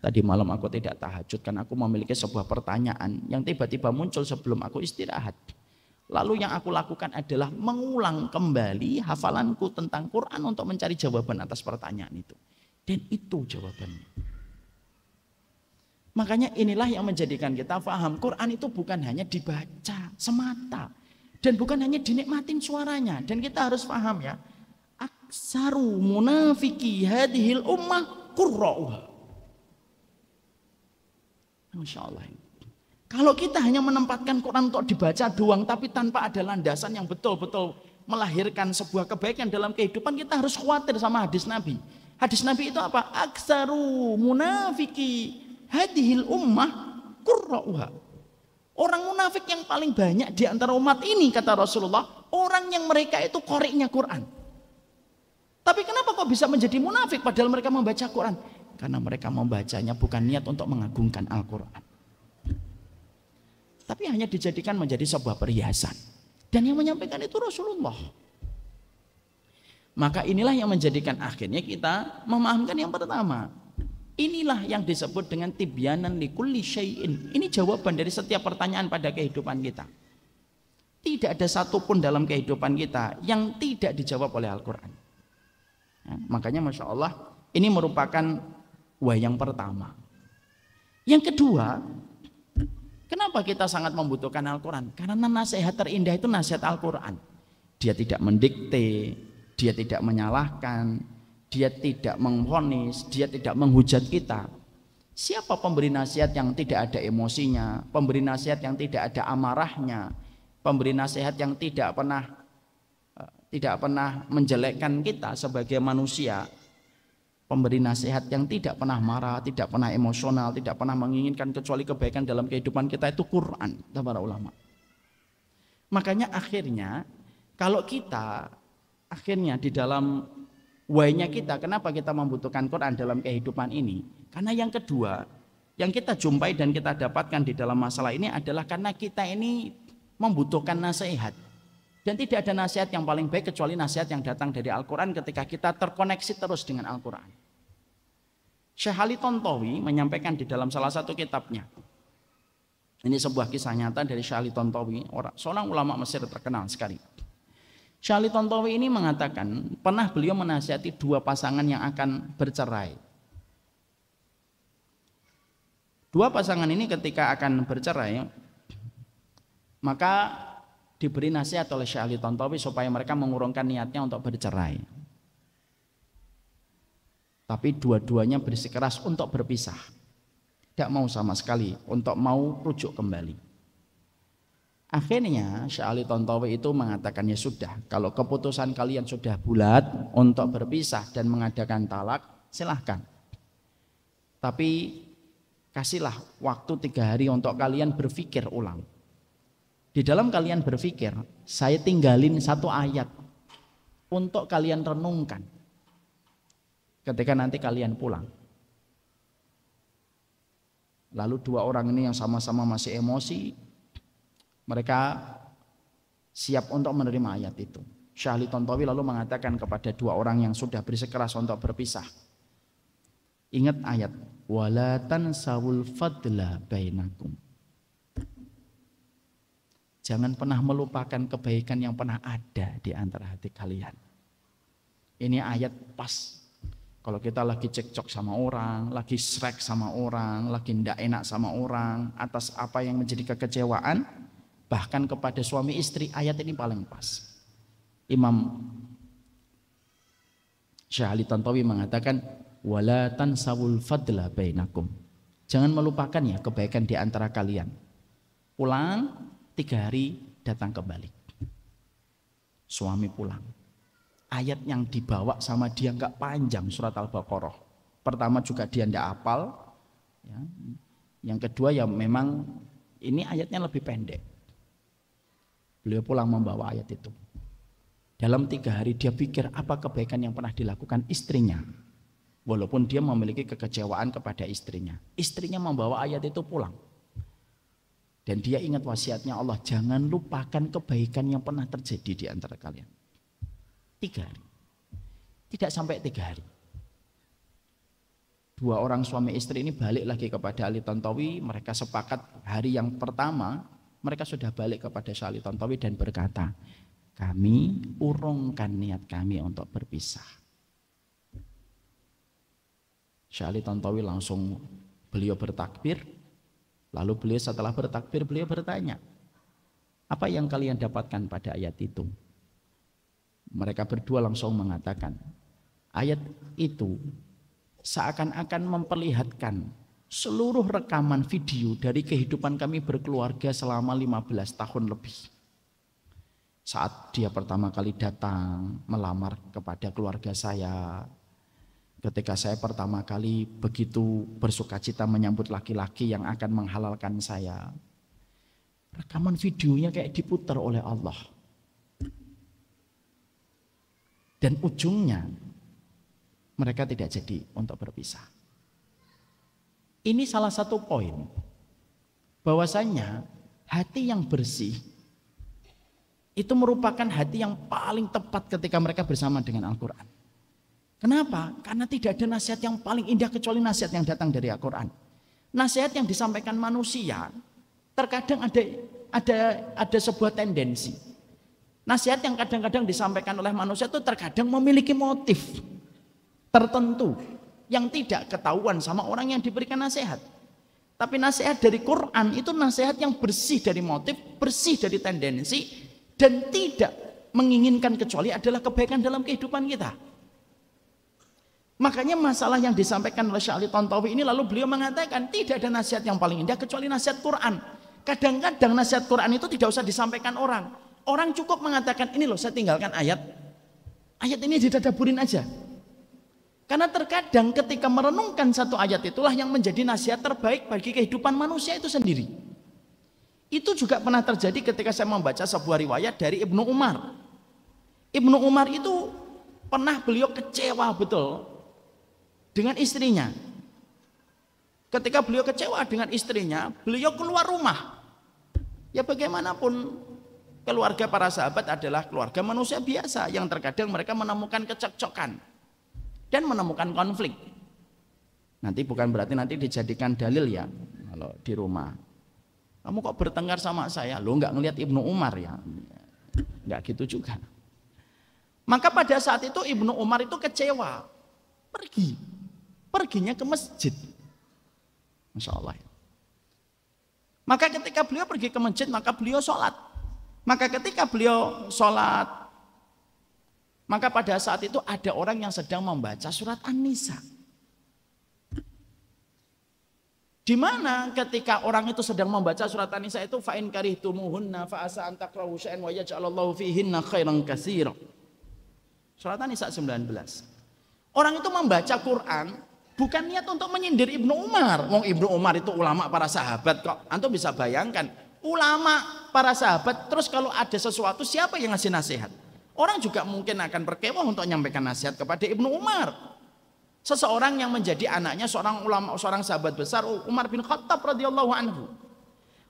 tadi malam aku tidak tahajud karena aku memiliki sebuah pertanyaan yang tiba-tiba muncul sebelum aku istirahat. Lalu yang aku lakukan adalah mengulang kembali hafalanku tentang Quran untuk mencari jawaban atas pertanyaan itu. Dan itu jawabannya. Makanya inilah yang menjadikan kita paham Quran itu bukan hanya dibaca semata dan bukan hanya dinikmatin suaranya, dan kita harus paham ya, aksaru munafiki hadhil ummah qurra'uha. Masya Allah. Kalau kita hanya menempatkan Quran untuk dibaca doang tapi tanpa ada landasan yang betul-betul melahirkan sebuah kebaikan dalam kehidupan, kita harus khawatir sama hadis Nabi. Hadis Nabi itu apa? Aksaru munafiki hadhil ummah qurra'uha. Orang munafik yang paling banyak di antara umat ini, kata Rasulullah, orang yang mereka itu qori'nya Quran. Tapi kenapa kok bisa menjadi munafik padahal mereka membaca Quran? Karena mereka membacanya bukan niat untuk mengagungkan Al-Quran, tapi hanya dijadikan menjadi sebuah perhiasan. Dan yang menyampaikan itu Rasulullah. Maka inilah yang menjadikan akhirnya kita memahamkan yang pertama. Inilah yang disebut dengan tibyanan likulli syai'in. Ini jawaban dari setiap pertanyaan pada kehidupan kita. Tidak ada satupun dalam kehidupan kita yang tidak dijawab oleh Al-Quran. Ya, makanya Masya Allah, ini merupakan wahyu yang pertama. Yang kedua, kenapa kita sangat membutuhkan Al-Quran? Karena nasihat terindah itu nasihat Al-Quran. Dia tidak mendikte, dia tidak menyalahkan, dia tidak mengvonis, dia tidak menghujat kita. Siapa pemberi nasihat yang tidak ada emosinya, pemberi nasihat yang tidak ada amarahnya, pemberi nasihat yang tidak pernah menjelekkan kita sebagai manusia, pemberi nasihat yang tidak pernah marah, tidak pernah emosional, tidak pernah menginginkan kecuali kebaikan dalam kehidupan kita, itu Quran, kata para ulama. Makanya akhirnya kalau kita akhirnya di dalam why-nya kita, kenapa kita membutuhkan Quran dalam kehidupan ini? Karena yang kedua yang kita jumpai dan kita dapatkan di dalam masalah ini adalah karena kita ini membutuhkan nasihat. Dan tidak ada nasihat yang paling baik kecuali nasihat yang datang dari Al-Quran ketika kita terkoneksi terus dengan Al-Quran. Syekh Ali Tontowi menyampaikan di dalam salah satu kitabnya. Ini sebuah kisah nyata dari Syekh Ali Tontowi, seorang ulama Mesir terkenal sekali. Syekh Ali Tontowi ini mengatakan pernah beliau menasihati dua pasangan yang akan bercerai. Dua pasangan ini ketika akan bercerai, maka diberi nasihat oleh Syekh Ali Tontowi supaya mereka mengurungkan niatnya untuk bercerai. Tapi dua-duanya bersikeras untuk berpisah. Tidak mau sama sekali untuk mau rujuk kembali. Akhirnya Syekh Ali Tontowi itu mengatakan, ya sudah, kalau keputusan kalian sudah bulat untuk berpisah dan mengadakan talak, silahkan. Tapi kasihlah waktu 3 hari untuk kalian berpikir ulang. Di dalam kalian berpikir, saya tinggalin satu ayat untuk kalian renungkan ketika nanti kalian pulang. Lalu dua orang ini yang sama-sama masih emosi, mereka siap untuk menerima ayat itu. Syekh Ali Tontowi lalu mengatakan kepada dua orang yang sudah bersikeras untuk berpisah, ingat ayat, wala tansawul fadla bainakum. Jangan pernah melupakan kebaikan yang pernah ada di antara hati kalian. Ini ayat pas. Kalau kita lagi cekcok sama orang, lagi srek sama orang, lagi tidak enak sama orang, atas apa yang menjadi kekecewaan, bahkan kepada suami istri, ayat ini paling pas. Imam Syekh Ali Tontowi mengatakan, wala tansawul fadla bainakum. Jangan melupakan ya kebaikan di antara kalian. Pulang 3 hari datang kembali. Suami pulang. Ayat yang dibawa sama dia nggak panjang, surat Al-Baqarah. Pertama juga dia nggak hafal. Ya. Yang kedua ya memang ini ayatnya lebih pendek. Beliau pulang membawa ayat itu. Dalam 3 hari dia pikir apa kebaikan yang pernah dilakukan istrinya. Walaupun dia memiliki kekecewaan kepada istrinya. Istrinya membawa ayat itu pulang. Dan dia ingat wasiatnya Allah, jangan lupakan kebaikan yang pernah terjadi di antara kalian. 3 hari. Tidak sampai 3 hari. Dua orang suami istri ini balik lagi kepada Ali Tontowi. Mereka sepakat hari yang pertama, mereka sudah balik kepada Syekh Ali Tontowi dan berkata, kami urungkan niat kami untuk berpisah. Syekh Ali Tontowi langsung beliau bertakbir. Lalu beliau setelah bertakbir beliau bertanya, apa yang kalian dapatkan pada ayat itu? Mereka berdua langsung mengatakan, ayat itu seakan-akan memperlihatkan seluruh rekaman video dari kehidupan kami berkeluarga selama 15 tahun lebih. Saat dia pertama kali datang melamar kepada keluarga saya, ketika saya pertama kali begitu bersukacita menyambut laki-laki yang akan menghalalkan saya, rekaman videonya kayak diputar oleh Allah. Dan ujungnya mereka tidak jadi untuk berpisah. Ini salah satu poin bahwasanya hati yang bersih itu merupakan hati yang paling tepat ketika mereka bersama dengan Al-Quran. Kenapa? Karena tidak ada nasihat yang paling indah kecuali nasihat yang datang dari Al-Quran. Nasihat yang disampaikan manusia terkadang ada sebuah tendensi. Nasihat yang kadang-kadang disampaikan oleh manusia itu terkadang memiliki motif tertentu yang tidak ketahuan sama orang yang diberikan nasihat. Tapi nasihat dari Quran itu nasihat yang bersih dari motif, bersih dari tendensi, dan tidak menginginkan kecuali adalah kebaikan dalam kehidupan kita. Makanya masalah yang disampaikan oleh Syekh Ali Tontowi ini lalu beliau mengatakan tidak ada nasihat yang paling indah kecuali nasihat Quran. Kadang-kadang nasihat Quran itu tidak usah disampaikan orang. Orang cukup mengatakan, ini loh saya tinggalkan ayat. Ayat ini didadaburin aja. Karena terkadang ketika merenungkan satu ayat itulah yang menjadi nasihat terbaik bagi kehidupan manusia itu sendiri. Itu juga pernah terjadi ketika saya membaca sebuah riwayat dari Ibnu Umar. Ibnu Umar itu pernah beliau kecewa betul dengan istrinya. Ketika beliau kecewa dengan istrinya, beliau keluar rumah. Ya bagaimanapun keluarga para sahabat adalah keluarga manusia biasa yang terkadang mereka menemukan kecekcokan dan menemukan konflik. Nanti bukan berarti nanti dijadikan dalil ya kalau di rumah. Kamu kok bertengkar sama saya? Lo nggak ngelihat Ibnu Umar ya? Nggak gitu juga. Maka pada saat itu Ibnu Umar itu kecewa. Perginya ke masjid. Masya Allah. Maka ketika beliau pergi ke masjid, maka beliau sholat. Maka ketika beliau sholat, maka pada saat itu ada orang yang sedang membaca surat An-Nisa. Di mana ketika orang itu sedang membaca surat An-Nisa itu fa in karihtumuhunna fa asa an takrahu syai'an wa yaj'alallahu fihinna khairan katsira. Surat An-Nisa 19. Orang itu membaca Quran bukan niat untuk menyindir Ibnu Umar. Wong Ibnu Umar itu ulama para sahabat kok. Antum bisa bayangkan, ulama para sahabat terus kalau ada sesuatu siapa yang ngasih nasihat? Orang juga mungkin akan berkewah untuk menyampaikan nasihat kepada Ibnu Umar. Seseorang yang menjadi anaknya seorang ulama, seorang sahabat besar Umar bin Khattab radhiyallahu anhu.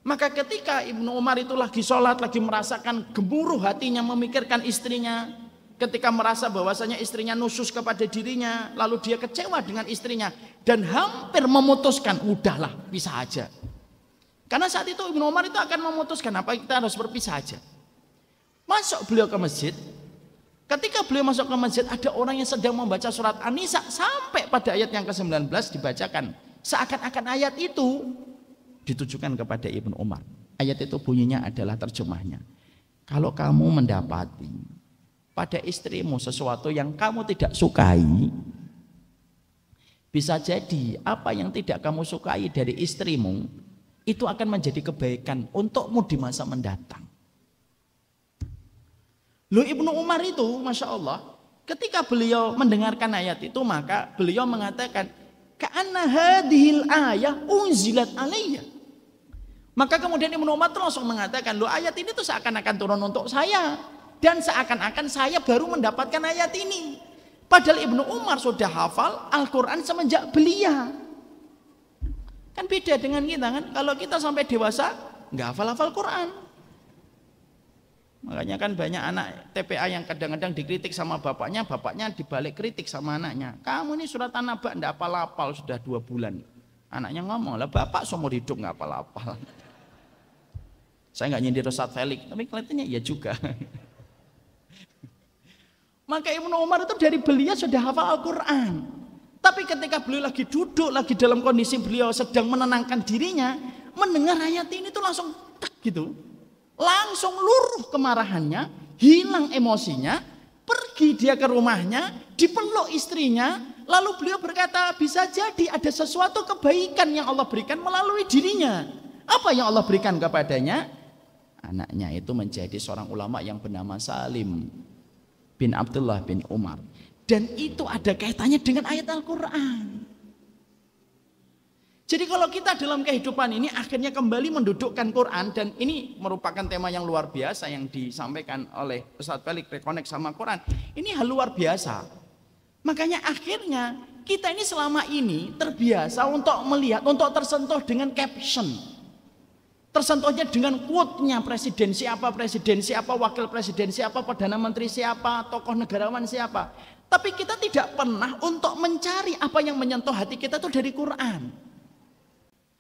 Maka ketika Ibnu Umar itu lagi sholat, lagi merasakan gemuruh hatinya memikirkan istrinya, ketika merasa bahwasanya istrinya nusus kepada dirinya, lalu dia kecewa dengan istrinya dan hampir memutuskan, udahlah pisah aja. Karena saat itu Ibnu Umar itu akan memutuskan apa kita harus berpisah aja. Masuk beliau ke masjid. Ketika beliau masuk ke masjid, ada orang yang sedang membaca surat An-Nisa sampai pada ayat yang ke-19 dibacakan. Seakan-akan ayat itu ditujukan kepada Ibnu Umar. Ayat itu bunyinya adalah terjemahnya. Kalau kamu mendapati pada istrimu sesuatu yang kamu tidak sukai, bisa jadi apa yang tidak kamu sukai dari istrimu itu akan menjadi kebaikan untukmu di masa mendatang. Loh Ibnu Umar itu Masya Allah ketika beliau mendengarkan ayat itu maka beliau mengatakan ka'anna hadhil ayah unzilat alayya. Maka kemudian Ibnu Umar langsung mengatakan loh ayat ini tuh seakan-akan turun untuk saya dan seakan-akan saya baru mendapatkan ayat ini. Padahal Ibnu Umar sudah hafal Al-Quran semenjak belia. Kan beda dengan kita kan, kalau kita sampai dewasa nggak hafal-hafal Quran. Makanya kan banyak anak TPA yang kadang-kadang dikritik sama bapaknya, bapaknya dibalik kritik sama anaknya. Kamu ini surat An-Naba enggak hafal-hafal sudah 2 bulan. Anaknya ngomong, lah bapak seumur hidup enggak hafal-hafal. Saya enggak nyindir Ustaz Felix, tapi kelihatannya iya juga. Maka Ibnu Umar itu dari belia sudah hafal Al-Quran. Tapi ketika beliau lagi duduk, lagi dalam kondisi beliau sedang menenangkan dirinya, mendengar ayat ini tuh langsung tak gitu. Langsung luruh kemarahannya, hilang emosinya, pergi dia ke rumahnya, dipeluk istrinya, lalu beliau berkata, bisa jadi ada sesuatu kebaikan yang Allah berikan melalui dirinya. Apa yang Allah berikan kepadanya? Anaknya itu menjadi seorang ulama yang bernama Salim bin Abdullah bin Umar. Dan itu ada kaitannya dengan ayat Al-Quran. Jadi kalau kita dalam kehidupan ini akhirnya kembali mendudukkan Quran, dan ini merupakan tema yang luar biasa yang disampaikan oleh Ustaz Felix, reconnect sama Quran. Ini hal luar biasa. Makanya akhirnya kita ini selama ini terbiasa untuk melihat, untuk tersentuh dengan caption. Tersentuhnya dengan quote-nya presiden siapa, wakil presiden siapa, perdana menteri siapa, tokoh negarawan siapa. Tapi kita tidak pernah untuk mencari apa yang menyentuh hati kita itu dari Quran.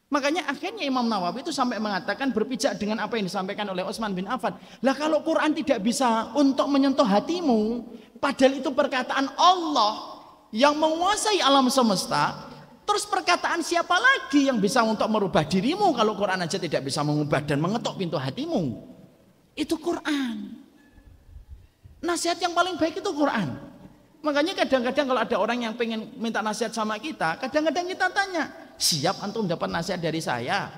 Makanya akhirnya Imam Nawawi itu sampai mengatakan berpijak dengan apa yang disampaikan oleh Utsman bin Affan. Lah kalau Quran tidak bisa untuk menyentuh hatimu, padahal itu perkataan Allah yang menguasai alam semesta, terus perkataan siapa lagi yang bisa untuk merubah dirimu kalau Quran aja tidak bisa mengubah dan mengetuk pintu hatimu? Itu Quran. Nasihat yang paling baik itu Quran. Makanya kadang-kadang kalau ada orang yang pengen minta nasihat sama kita, kadang-kadang kita tanya, siap antum dapat nasihat dari saya?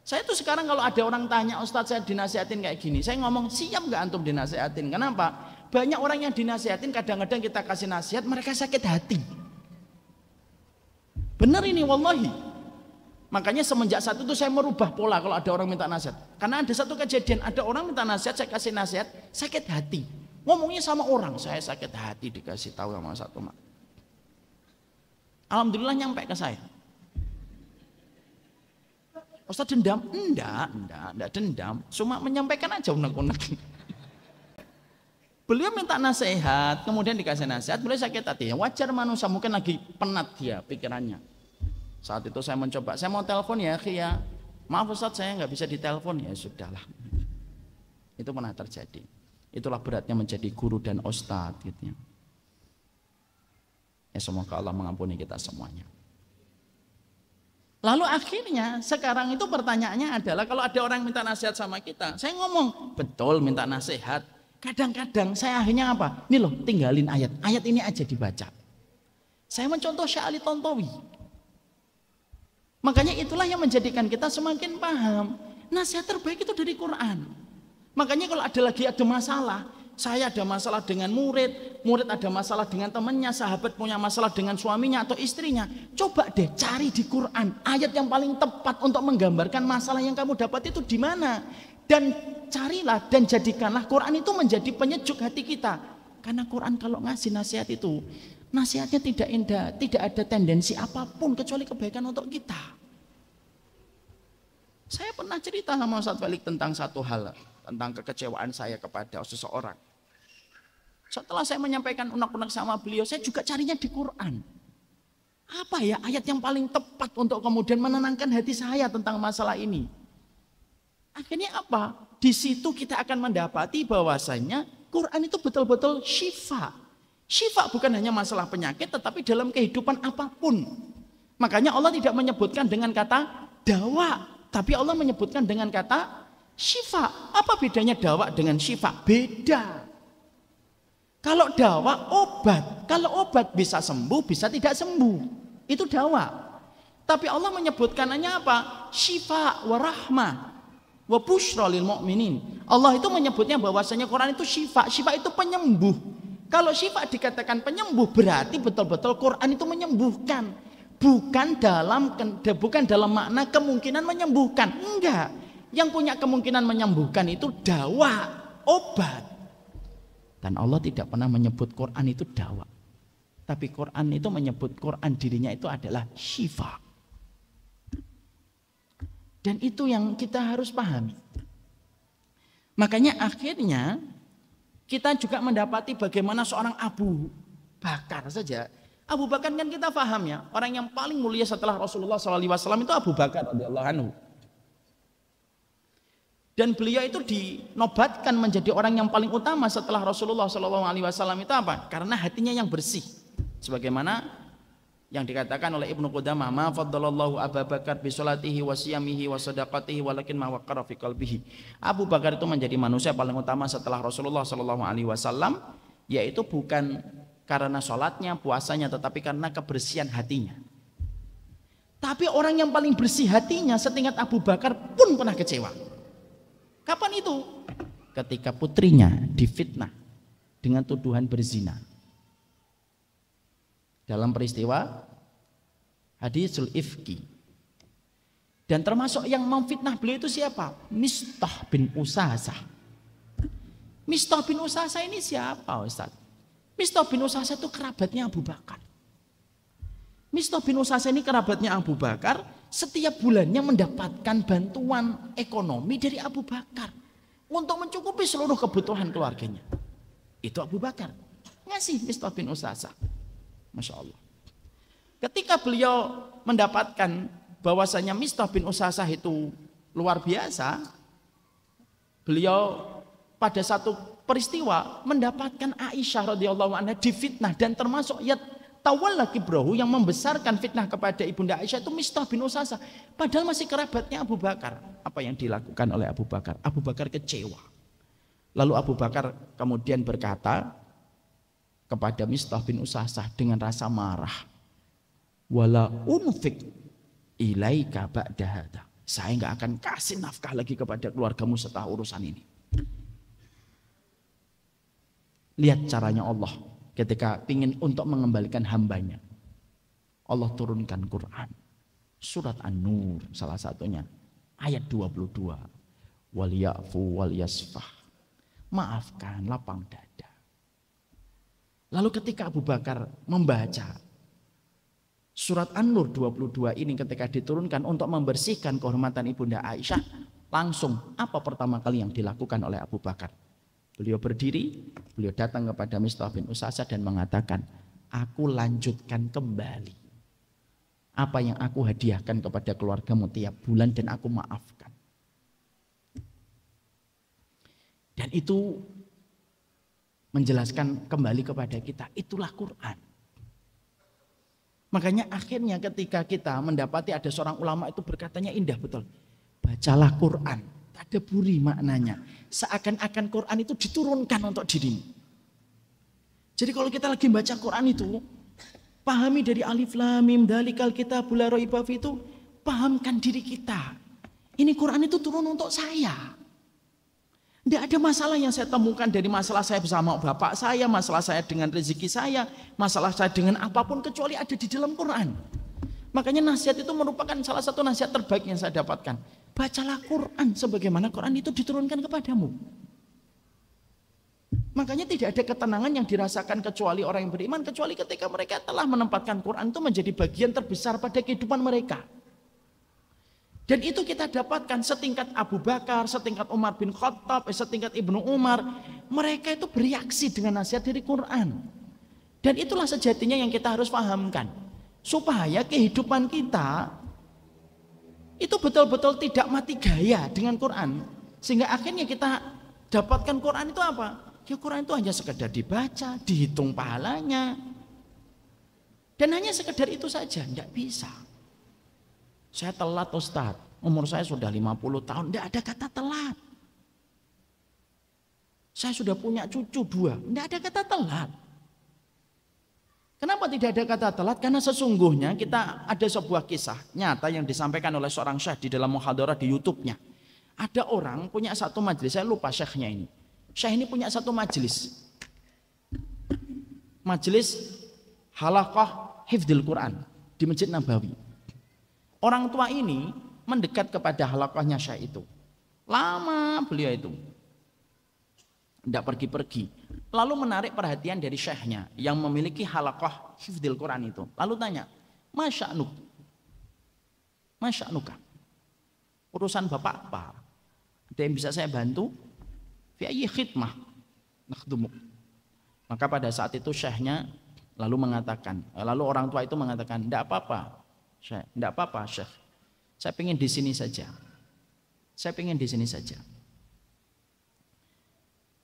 Saya tuh sekarang kalau ada orang tanya, Ustadz saya dinasihatin kayak gini, saya ngomong siap nggak antum dinasihatin? Kenapa? Banyak orang yang dinasihatin, kadang-kadang kita kasih nasihat, mereka sakit hati. Benar ini wallahi. Makanya semenjak saat itu saya merubah pola kalau ada orang minta nasihat. Karena ada satu kejadian, ada orang minta nasihat, saya kasih nasihat, sakit hati. Ngomongnya sama orang, saya sakit hati dikasih tahu sama satu mak. Alhamdulillah nyampe ke saya. Ustaz dendam? Enggak dendam. Cuma menyampaikan aja unek-unek. Beliau minta nasihat, kemudian dikasih nasihat, beliau sakit hati. Wajar manusia, mungkin lagi penat dia pikirannya. Saat itu saya mencoba, saya mau telepon ya, ya. Maaf Ustaz, saya nggak bisa ditelepon. Ya sudahlah. Itu pernah terjadi. Itulah beratnya menjadi guru dan ustadz gitu ya. Ya semoga Allah mengampuni kita semuanya. Lalu akhirnya sekarang itu pertanyaannya adalah kalau ada orang minta nasihat sama kita, saya ngomong betul minta nasihat. Kadang-kadang saya akhirnya apa? Nih loh, tinggalin ayat. Ayat ini aja dibaca. Saya mencontoh Syekh Ali Tontowi. Makanya itulah yang menjadikan kita semakin paham. Nasihat terbaik itu dari Quran. Makanya kalau ada masalah, saya ada masalah dengan murid ada masalah dengan temannya, sahabat punya masalah dengan suaminya atau istrinya, coba deh cari di Quran ayat yang paling tepat untuk menggambarkan masalah yang kamu dapat itu di mana, dan carilah dan jadikanlah Quran itu menjadi penyejuk hati kita. Karena Quran kalau ngasih nasihat itu, nasihatnya tidak indah, tidak ada tendensi apapun kecuali kebaikan untuk kita. Saya pernah cerita sama Ustaz Falik tentang satu hal, tentang kekecewaan saya kepada seseorang. Setelah saya menyampaikan unek-unek sama beliau, saya juga carinya di Quran. Apa ya ayat yang paling tepat untuk kemudian menenangkan hati saya tentang masalah ini? Akhirnya apa? Di situ kita akan mendapati bahwasanya Quran itu betul-betul syifa. Syifa bukan hanya masalah penyakit, tetapi dalam kehidupan apapun. Makanya Allah tidak menyebutkan dengan kata dawa, tapi Allah menyebutkan dengan kata syifa. Apa bedanya dawa dengan syifa? Beda. Kalau dawa obat, kalau obat bisa sembuh, bisa tidak sembuh, itu dawa. Tapi Allah menyebutkan hanya apa? Syifa wa rahmah wa busyra lil mu'minin. Allah itu menyebutnya bahwasanya Quran itu syifa. Syifa itu penyembuh. Kalau syifa dikatakan penyembuh, berarti betul-betul Quran itu menyembuhkan. Bukan dalam makna kemungkinan menyembuhkan. Enggak. Yang punya kemungkinan menyembuhkan itu dawa, obat. Dan Allah tidak pernah menyebut Quran itu dawa. Tapi Quran itu menyebut Quran dirinya itu adalah syifa. Dan itu yang kita harus pahami. Makanya akhirnya kita juga mendapati bagaimana seorang Abu Bakar saja. Abu Bakar kan kita paham ya, orang yang paling mulia setelah Rasulullah SAW itu Abu Bakar radhiyallahu anhu. Dan beliau itu dinobatkan menjadi orang yang paling utama setelah Rasulullah SAW itu apa? Karena hatinya yang bersih. Sebagaimana yang dikatakan oleh Ibnu Qudamah, ma faddalallahu Abu Bakar bi salatihi wa siyamihi wa sadaqatihi walakin ma waqara fi qalbihi. Abu Bakar itu menjadi manusia paling utama setelah Rasulullah SAW, yaitu bukan karena sholatnya, puasanya, tetapi karena kebersihan hatinya. Tapi orang yang paling bersih hatinya setingkat Abu Bakar pun pernah kecewa. Kapan itu? Ketika putrinya difitnah dengan tuduhan berzina. Dalam peristiwa hadisul ifki. Dan termasuk yang memfitnah beliau itu siapa? Mistah bin Usasah. Mistah bin Usasah ini siapa Ustaz? Mistah bin Usasah itu kerabatnya Abu Bakar. Mistah bin Usasah ini kerabatnya Abu Bakar. Setiap bulannya mendapatkan bantuan ekonomi dari Abu Bakar untuk mencukupi seluruh kebutuhan keluarganya. Itu Abu Bakar ngasih Mistah bin Usasah. Masya Allah. Ketika beliau mendapatkan bahwasanya Mistah bin Usasah itu luar biasa, beliau pada satu peristiwa mendapatkan Aisyah radhiyallahu anha difitnah, dan termasuk tawalla kibrahu yang membesarkan fitnah kepada ibunda Aisyah itu Mistah bin Usasah. Padahal masih kerabatnya Abu Bakar. Apa yang dilakukan oleh Abu Bakar? Abu Bakar kecewa. Lalu Abu Bakar kemudian berkata kepada Mistah bin Usasah dengan rasa marah, wala unfik ilaika ba'da hada. Saya nggak akan kasih nafkah lagi kepada keluargamu setelah urusan ini. Lihat caranya Allah ketika ingin untuk mengembalikan hambanya. Allah turunkan Quran. Surat An-Nur salah satunya. Ayat 22. Wal ya'fu wal yasfah. Maafkan, lapang dada. Lalu ketika Abu Bakar membaca surat An-Nur 22 ini ketika diturunkan untuk membersihkan kehormatan Ibunda Aisyah, langsung apa pertama kali yang dilakukan oleh Abu Bakar? Beliau berdiri, beliau datang kepada Mistah bin Usasah dan mengatakan, aku lanjutkan kembali apa yang aku hadiahkan kepada keluargamu tiap bulan dan aku maafkan. Dan itu menjelaskan kembali kepada kita, itulah Quran. Makanya akhirnya ketika kita mendapati ada seorang ulama itu berkatanya indah betul. Bacalah Quran, tadabburi maknanya. Seakan-akan Quran itu diturunkan untuk dirimu. Jadi kalau kita lagi baca Quran itu, pahami dari alif lam mim dzalikal kitabul la raiba fihi itu, pahamkan diri kita. Ini Quran itu turun untuk saya. Tidak ada masalah yang saya temukan dari masalah saya bersama bapak saya, masalah saya dengan rezeki saya, masalah saya dengan apapun kecuali ada di dalam Quran. Makanya nasihat itu merupakan salah satu nasihat terbaik yang saya dapatkan. Bacalah Quran sebagaimana Quran itu diturunkan kepadamu. Makanya tidak ada ketenangan yang dirasakan kecuali orang yang beriman, kecuali ketika mereka telah menempatkan Quran itu menjadi bagian terbesar pada kehidupan mereka. Dan itu kita dapatkan setingkat Abu Bakar, setingkat Umar bin Khattab, setingkat Ibnu Umar. Mereka itu bereaksi dengan nasihat dari Quran. Dan itulah sejatinya yang kita harus pahamkan. Supaya kehidupan kita itu betul-betul tidak mati gaya dengan Quran. Sehingga akhirnya kita dapatkan Quran itu apa? Ya Quran itu hanya sekedar dibaca, dihitung pahalanya. Dan hanya sekedar itu saja, tidak bisa. Saya telat Ustadz, umur saya sudah 50 tahun, tidak ada kata telat. Saya sudah punya cucu 2, tidak ada kata telat. Kenapa tidak ada kata telat? Karena sesungguhnya kita ada sebuah kisah nyata yang disampaikan oleh seorang syekh di dalam muhadarah di YouTube-nya. Ada orang punya satu majelis, saya lupa syekhnya ini. Syekh ini punya satu majelis. Majelis halaqah hifdzil Quran di Masjid Nabawi. Orang tua ini mendekat kepada halaqahnya syekh itu. Lama beliau itu. Tidak pergi-pergi. Lalu menarik perhatian dari syekhnya yang memiliki halaqah hifdzil Quran itu. Lalu tanya, Masya'nuk? Masya'nuka? Urusan bapak apa? Ada yang bisa saya bantu? Fi ayyi khidmah nakhdumuk. Maka pada saat itu syekhnya lalu mengatakan, lalu orang tua itu mengatakan, tidak apa-apa syekh, tidak apa-apa syekh, saya pengen di sini saja, saya pengen di sini saja.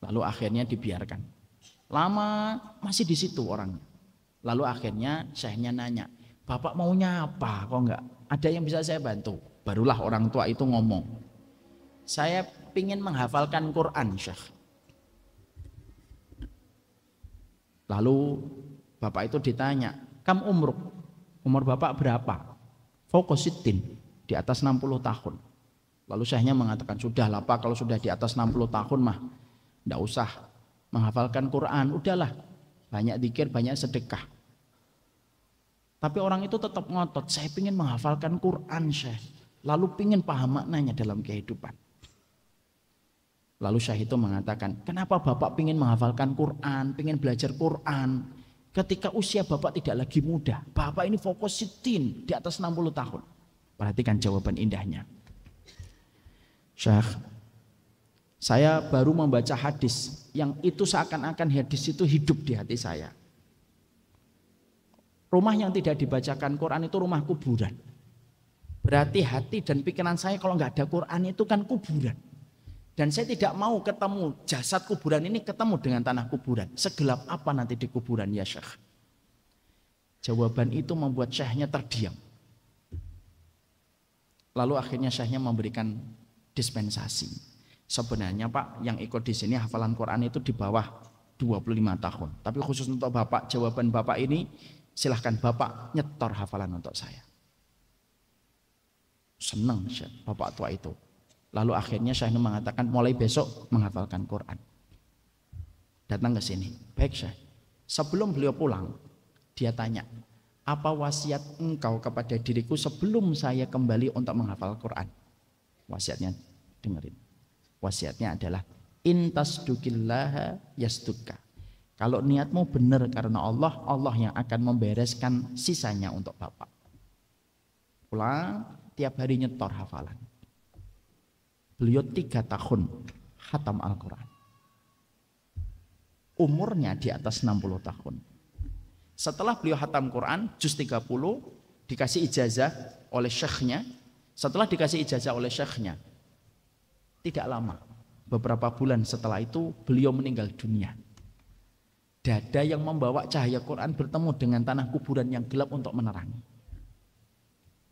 Lalu akhirnya dibiarkan. Lama masih di situ orangnya. Lalu akhirnya syekhnya nanya, bapak maunya apa? Kok enggak ada yang bisa saya bantu? Barulah orang tua itu ngomong, saya ingin menghafalkan Quran syekh. Lalu bapak itu ditanya, kam umruk? Umur bapak berapa? Fokositin, di atas 60 tahun. Lalu syekhnya mengatakan, sudahlah pak, kalau sudah di atas 60 tahun mah tidak usah menghafalkan Quran, udahlah banyak zikir, banyak sedekah. Tapi orang itu tetap ngotot, saya ingin menghafalkan Quran syekh, lalu ingin paham maknanya dalam kehidupan. Lalu syekh itu mengatakan, kenapa bapak ingin menghafalkan Quran, ingin belajar Quran ketika usia bapak tidak lagi muda? Bapak ini fokus sitin di atas 60 tahun. Perhatikan jawaban indahnya. Syekh, saya baru membaca hadis yang itu seakan-akan hadis itu hidup di hati saya. Rumah yang tidak dibacakan Quran itu rumah kuburan. Berarti hati dan pikiran saya kalau nggak ada Quran itu kan kuburan. Dan saya tidak mau ketemu jasad kuburan ini ketemu dengan tanah kuburan. Segelap apa nanti di kuburan ya Syekh? Jawaban itu membuat syekhnya terdiam. Lalu akhirnya syekhnya memberikan dispensasi. Sebenarnya Pak, yang ikut di sini hafalan Quran itu di bawah 25 tahun. Tapi khusus untuk Bapak, jawaban Bapak ini silahkan Bapak nyetor hafalan untuk saya. Senang Syekh, bapak tua itu. Lalu akhirnya Syekh ini mengatakan mulai besok menghafalkan Quran. Datang ke sini. Baik Syekh. Sebelum beliau pulang, dia tanya, apa wasiat engkau kepada diriku sebelum saya kembali untuk menghafal Quran? Wasiatnya dengerin. Wasiatnya adalah intasdukillaha yasduka. Kalau niatmu benar karena Allah, Allah yang akan membereskan sisanya untuk bapak. Pulang, tiap hari nyetor hafalan. Beliau 3 tahun khatam Al-Quran. Umurnya di atas 60 tahun. Setelah beliau khatam Quran, juz 30, dikasih ijazah oleh syekhnya. Setelah dikasih ijazah oleh syekhnya, tidak lama, beberapa bulan setelah itu beliau meninggal dunia. Dada yang membawa cahaya Quran bertemu dengan tanah kuburan yang gelap untuk menerangi.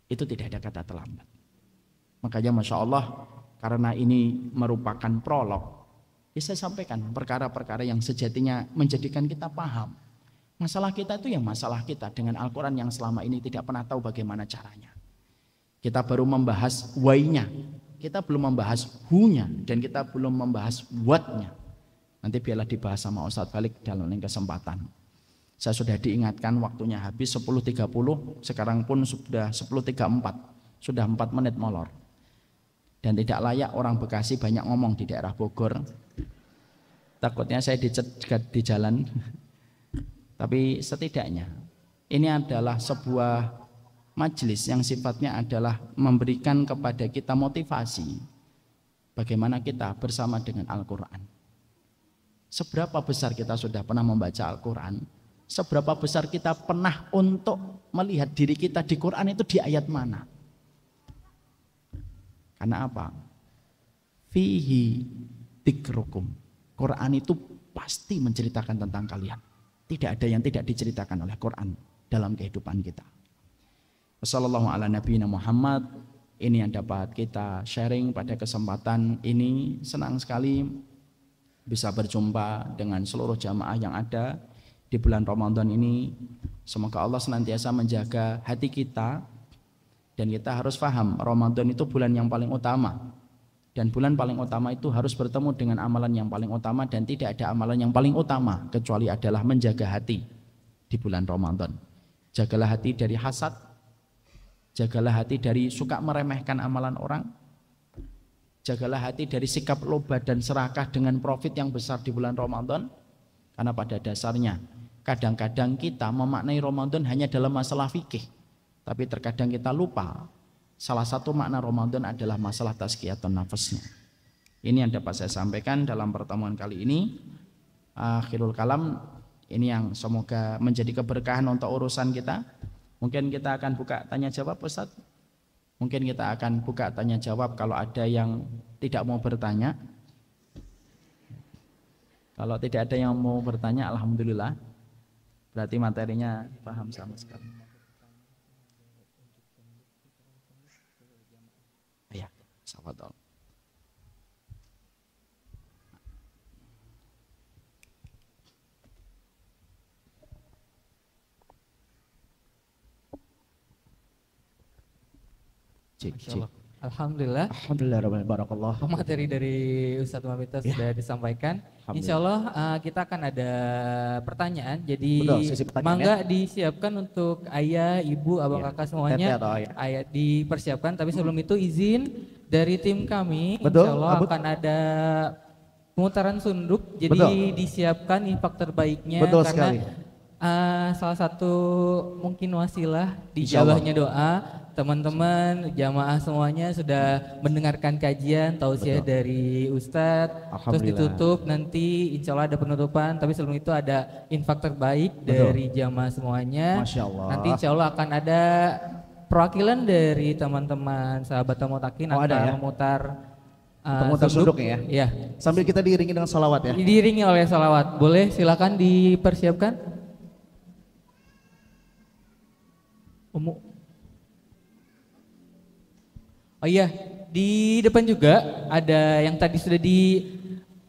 Itu tidak ada kata terlambat. Makanya Masya Allah, karena ini merupakan prolog, ya saya sampaikan perkara-perkara yang sejatinya menjadikan kita paham. Masalah kita itu yang masalah kita dengan Al-Quran yang selama ini tidak pernah tahu bagaimana caranya. Kita baru membahas why-nya, kita belum membahas who-nya, dan kita belum membahas what-nya. Nanti biarlah dibahas sama Ustadz Balik dalam lain kesempatan. Saya sudah diingatkan waktunya habis 10.30, sekarang pun sudah 10.34, sudah 4 menit molor. Dan tidak layak orang Bekasi banyak ngomong di daerah Bogor. Takutnya saya dicegat di jalan. Tapi setidaknya ini adalah sebuah majelis yang sifatnya adalah memberikan kepada kita motivasi bagaimana kita bersama dengan Al-Quran. Seberapa besar kita sudah pernah membaca Al-Quran, seberapa besar kita pernah untuk melihat diri kita di Quran itu di ayat mana. Karena apa? Fihi dzikrukum. Quran itu pasti menceritakan tentang kalian. Tidak ada yang tidak diceritakan oleh Quran dalam kehidupan kita. Wassallallahu ala nabiyina Muhammad. Ini yang dapat kita sharing pada kesempatan ini. Senang sekali bisa berjumpa dengan seluruh jamaah yang ada di bulan Ramadan ini. Semoga Allah senantiasa menjaga hati kita. Dan kita harus paham, Ramadan itu bulan yang paling utama. Dan bulan paling utama itu harus bertemu dengan amalan yang paling utama. Dan tidak ada amalan yang paling utama kecuali adalah menjaga hati di bulan Ramadan. Jagalah hati dari hasad. Jagalah hati dari suka meremehkan amalan orang. Jagalah hati dari sikap loba dan serakah dengan profit yang besar di bulan Ramadan. Karena pada dasarnya kadang-kadang kita memaknai Ramadan hanya dalam masalah fikih. Tapi terkadang kita lupa salah satu makna Ramadan adalah masalah tazkiyatun nafasnya. Ini yang dapat saya sampaikan dalam pertemuan kali ini. Akhirul kalam, ini yang semoga menjadi keberkahan untuk urusan kita. Mungkin kita akan buka tanya jawab Ustaz. Mungkin kita akan buka tanya jawab kalau ada yang tidak mau bertanya. Kalau tidak ada yang mau bertanya, alhamdulillah. Berarti materinya paham sama sekali. Safadol. Alhamdulillah. Alhamdulillah rabbil barakallah. Materi dari Ustadz Mamita sudah disampaikan. Insya Allah kita akan ada pertanyaan. Jadi mangga disiapkan untuk ayah, ibu, abang, kakak semuanya. Ayah dipersiapkan. Tapi sebelum itu izin dari tim kami. Insya Allah akan ada pemutaran sunduk. Jadi disiapkan infak terbaiknya. Betul karena sekali. Salah satu mungkin wasilah dijabahnya doa. Teman-teman jamaah semuanya sudah mendengarkan kajian tausiah dari Ustadz. Terus ditutup nanti insya Allah ada penutupan. Tapi sebelum itu ada infak terbaik dari jamaah semuanya. Masya Allah. Nanti insya Allah akan ada perwakilan dari teman-teman sahabat Tamotakin akan memutar sunduk ya. Ya. Sambil kita diiringi dengan salawat ya. Diiringi oleh salawat. Boleh silakan dipersiapkan. Oh iya, di depan juga ada yang tadi sudah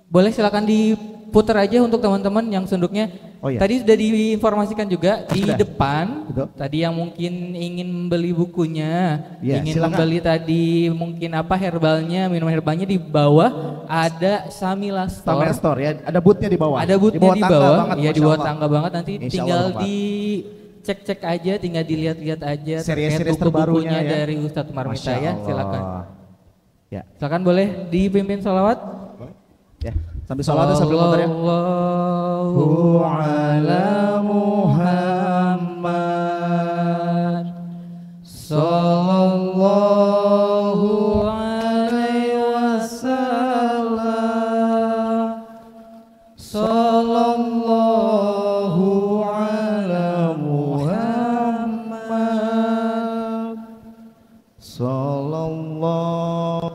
boleh silakan diputar aja untuk teman-teman yang sunduknya Oh, iya. Tadi sudah diinformasikan juga di Sudah. depan. Betul. Tadi yang mungkin ingin membeli bukunya, Ya, ingin silakan. membeli tadi mungkin apa herbalnya, minum herbalnya di bawah ada Samila Sama Store. store ya, ada bootnya di bawah. Ada bootnya di tangga bawah, banget, iya di Masya bawah Allah. tangga banget. Nanti Insya tinggal Allah, Pak. dicek-cek aja, tinggal dilihat-lihat aja Series-series buku-bukunya terbarunya ya. dari Ustadz Marmita Masya ya. Allah. Silakan. Ya, Silakan boleh dipimpin sholawat. ya. Sambil sholat sambil muter ya. Sallallahu ala Muhammad. Sallallahu alaihi wasallam. Sallallahu ala Muhammad. Sallallahu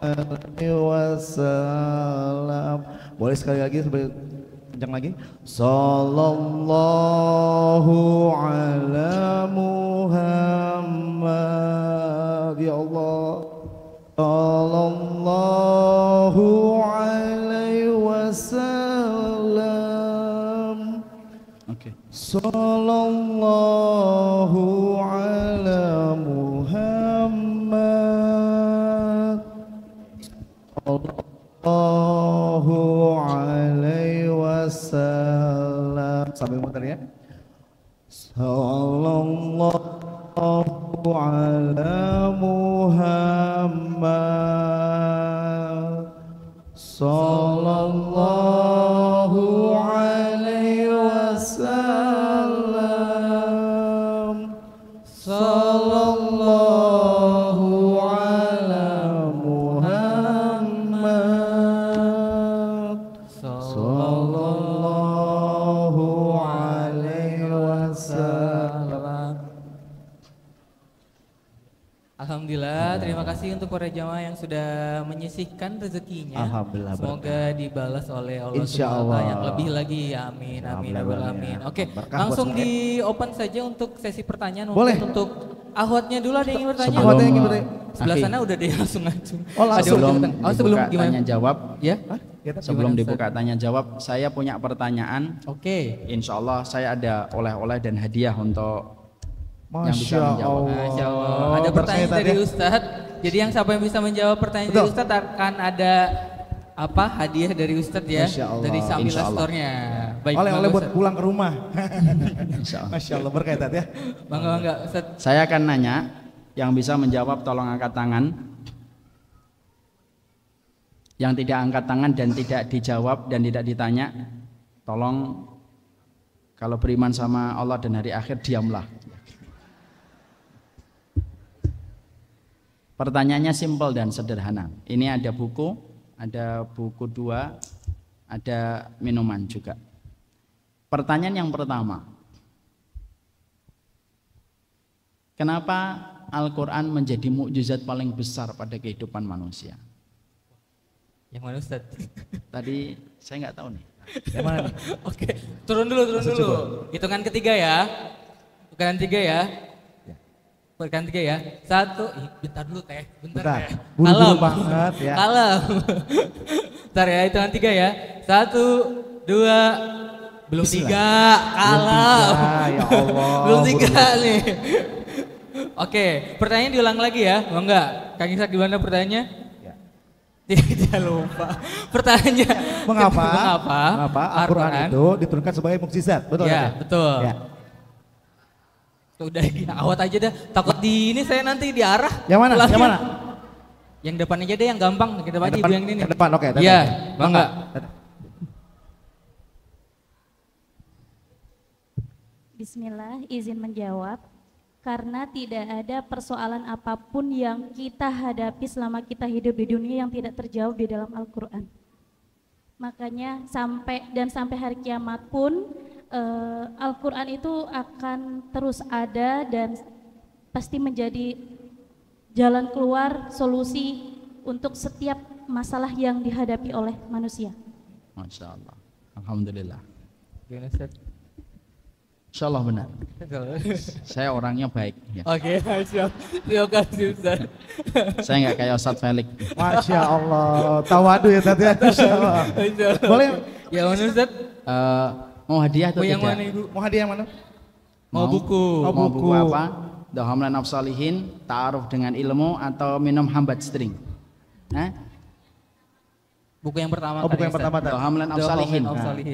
alaihi wasallam. Boleh sekali lagi sambil kencang lagi. Sallallahu ala Muhammad. Ya Allah. Sallallahu alaihi wasallam. Oke. Sallallahu ala Muhammad. Sallallahu alaihi wasallam. Sambil muter ya. Sallallahu ala Muhammad. Sallallahu alaihi wasallam. Sallallahu ala Muhammad. Sallallahu alaihi wasallam. Alhamdulillah, terima kasih untuk para jamaah yang sudah menyisihkan rezekinya. Alhamdulillah, Semoga dibalas oleh Allah Insya SWT Allah. yang lebih lagi. Amin, amin, Alhamdulillah, amin. ya. Oke, Berkah langsung buat di open saja untuk sesi pertanyaan. Boleh. Mungkin untuk ahwatnya dulu ada yang ingin bertanya. Ahwatnya yang ingin bertanya. Sebelah Akhi. sana udah deh langsung ngacung. Oh, langsung. Ada Sebelum bertanya. Oh, sebelum dibuka gimana? tanya jawab, Ya? sebelum Gimana, dibuka tanya jawab, saya punya pertanyaan. Oke. Insya Allah saya ada oleh-oleh dan hadiah untuk yang bisa Masya menjawab. Allah. Masya Allah. Ada pertanyaan Berkaitan dari ya. Ustadz. Jadi yang siapa yang bisa menjawab pertanyaan Betul. dari Ustadz akan ada apa hadiah dari Ustadz ya, Masya Allah. dari Samila Insya Allah. Store-nya. Baik, Oleh-oleh bangga, buat Ustadz. pulang ke rumah. Insya Allah. Masya Allah berkaitan ya. Bangga Ustadz. Saya akan nanya, yang bisa menjawab tolong angkat tangan. Yang tidak angkat tangan dan tidak dijawab dan tidak ditanya, tolong kalau beriman sama Allah dan hari akhir diamlah. Pertanyaannya simpel dan sederhana. Ini ada buku 2, ada minuman juga. Pertanyaan yang pertama, kenapa Al-Quran menjadi mukjizat paling besar pada kehidupan manusia? Yang mana Ustadz? Tadi saya nggak tahu nih. Yang mana nih? Oke, turun dulu. Hitungan ketiga ya. Hitungan tiga ya. Hitungan tiga ya. 1, bentar dulu teh. Bentar ya. Buru-buru banget ya. Kalem. Bentar ya, hitungan 3 ya. 1, 2, belum 3. Kalem. Ya Allah. Belum 3 nih. Oke, pertanyaan diulang lagi ya. Mau enggak? Kang Ishak gimana pertanyaannya? Ya. Tidak lupa. Pertanyaannya. Mengapa Al-Quran Al-Quran itu diturunkan sebagai mukjizat? Betul Ya, ya? betul. Ya. Udah gini, awat aja dah. Takut di ini saya nanti diarah. Yang mana? pulangnya. Yang mana? Yang depan aja deh, yang gampang. Yang depan aja, ibu yang ini. Ke depan, oke. Iya, bangga. Bismillah, izin menjawab. Karena tidak ada persoalan apapun yang kita hadapi selama kita hidup di dunia yang tidak terjawab di dalam Al-Quran. Makanya sampai hari kiamat pun Al-Quran itu akan terus ada dan pasti menjadi jalan keluar, solusi untuk setiap masalah yang dihadapi oleh manusia. Masya Allah. Alhamdulillah. Gimana Ustaz? Insya Allah benar. Saya orangnya baik. Ya. Oke, siap. Terima kasih Ustaz. Saya nggak kayak Ustadz Felix. Masya Allah. Tawadu ya tadi. Masya Allah. Boleh? Ya mana Ustaz? Mau hadiah atau yang tidak? mana Ibu? Mau hadiah yang mana? Mau buku. Mau buku apa? Dohamlan Afsalihin, ta'aruf dengan ilmu atau minum hambat string? Buku yang pertama. Buku yang pertama tadi. Dohamlan Afsalihin.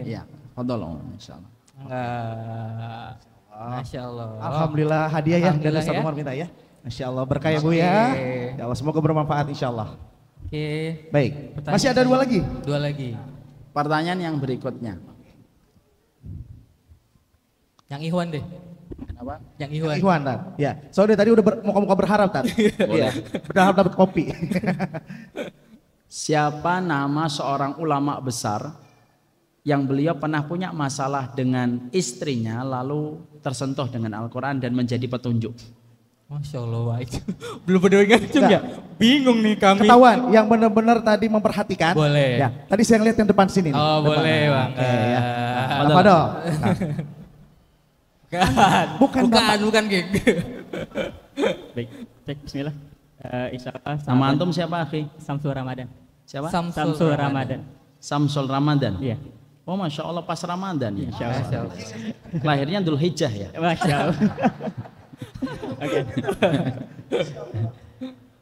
Iya. Fadol, insyaallah. Enggak. Masya Allah. Alhamdulillah hadiah ya dari Ustaz ya. Umar minta ya. Masya Allah berkah ya Bu ya. Ya Allah semoga bermanfaat insya Allah. Oke. Baik. Masih ada 2 lagi? 2 lagi. Pertanyaan yang berikutnya. Yang Ikhwan deh. Kenapa? Yang Ikhwan. Ikhwan Tat. Ya. Soalnya tadi udah muka-muka berharap Tat. Iya. Berharap dapat kopi. Siapa nama seorang ulama besar yang beliau pernah punya masalah dengan istrinya lalu tersentuh dengan Al-Quran dan menjadi petunjuk? Masya Allah, baik. Belum pada ingat ya? Bingung nih kami. Ketahuan yang benar-benar tadi memperhatikan. Boleh. Ya. Tadi saya lihat yang depan sini. Oh depan. boleh Bang. Oke, ya. Apa dong? Bukan geng. Baik, cek bismillah. Insyaallah. Nama antum siapa, akhi? Samsul Ramadan. Siapa? Samsul Ramadan. Samsul Ramadan. Iya. Oh, Masya Allah pas Ramadan ya. Insyaallah. Lahirnya Dzulhijjah ya. Masya Allah. Oke.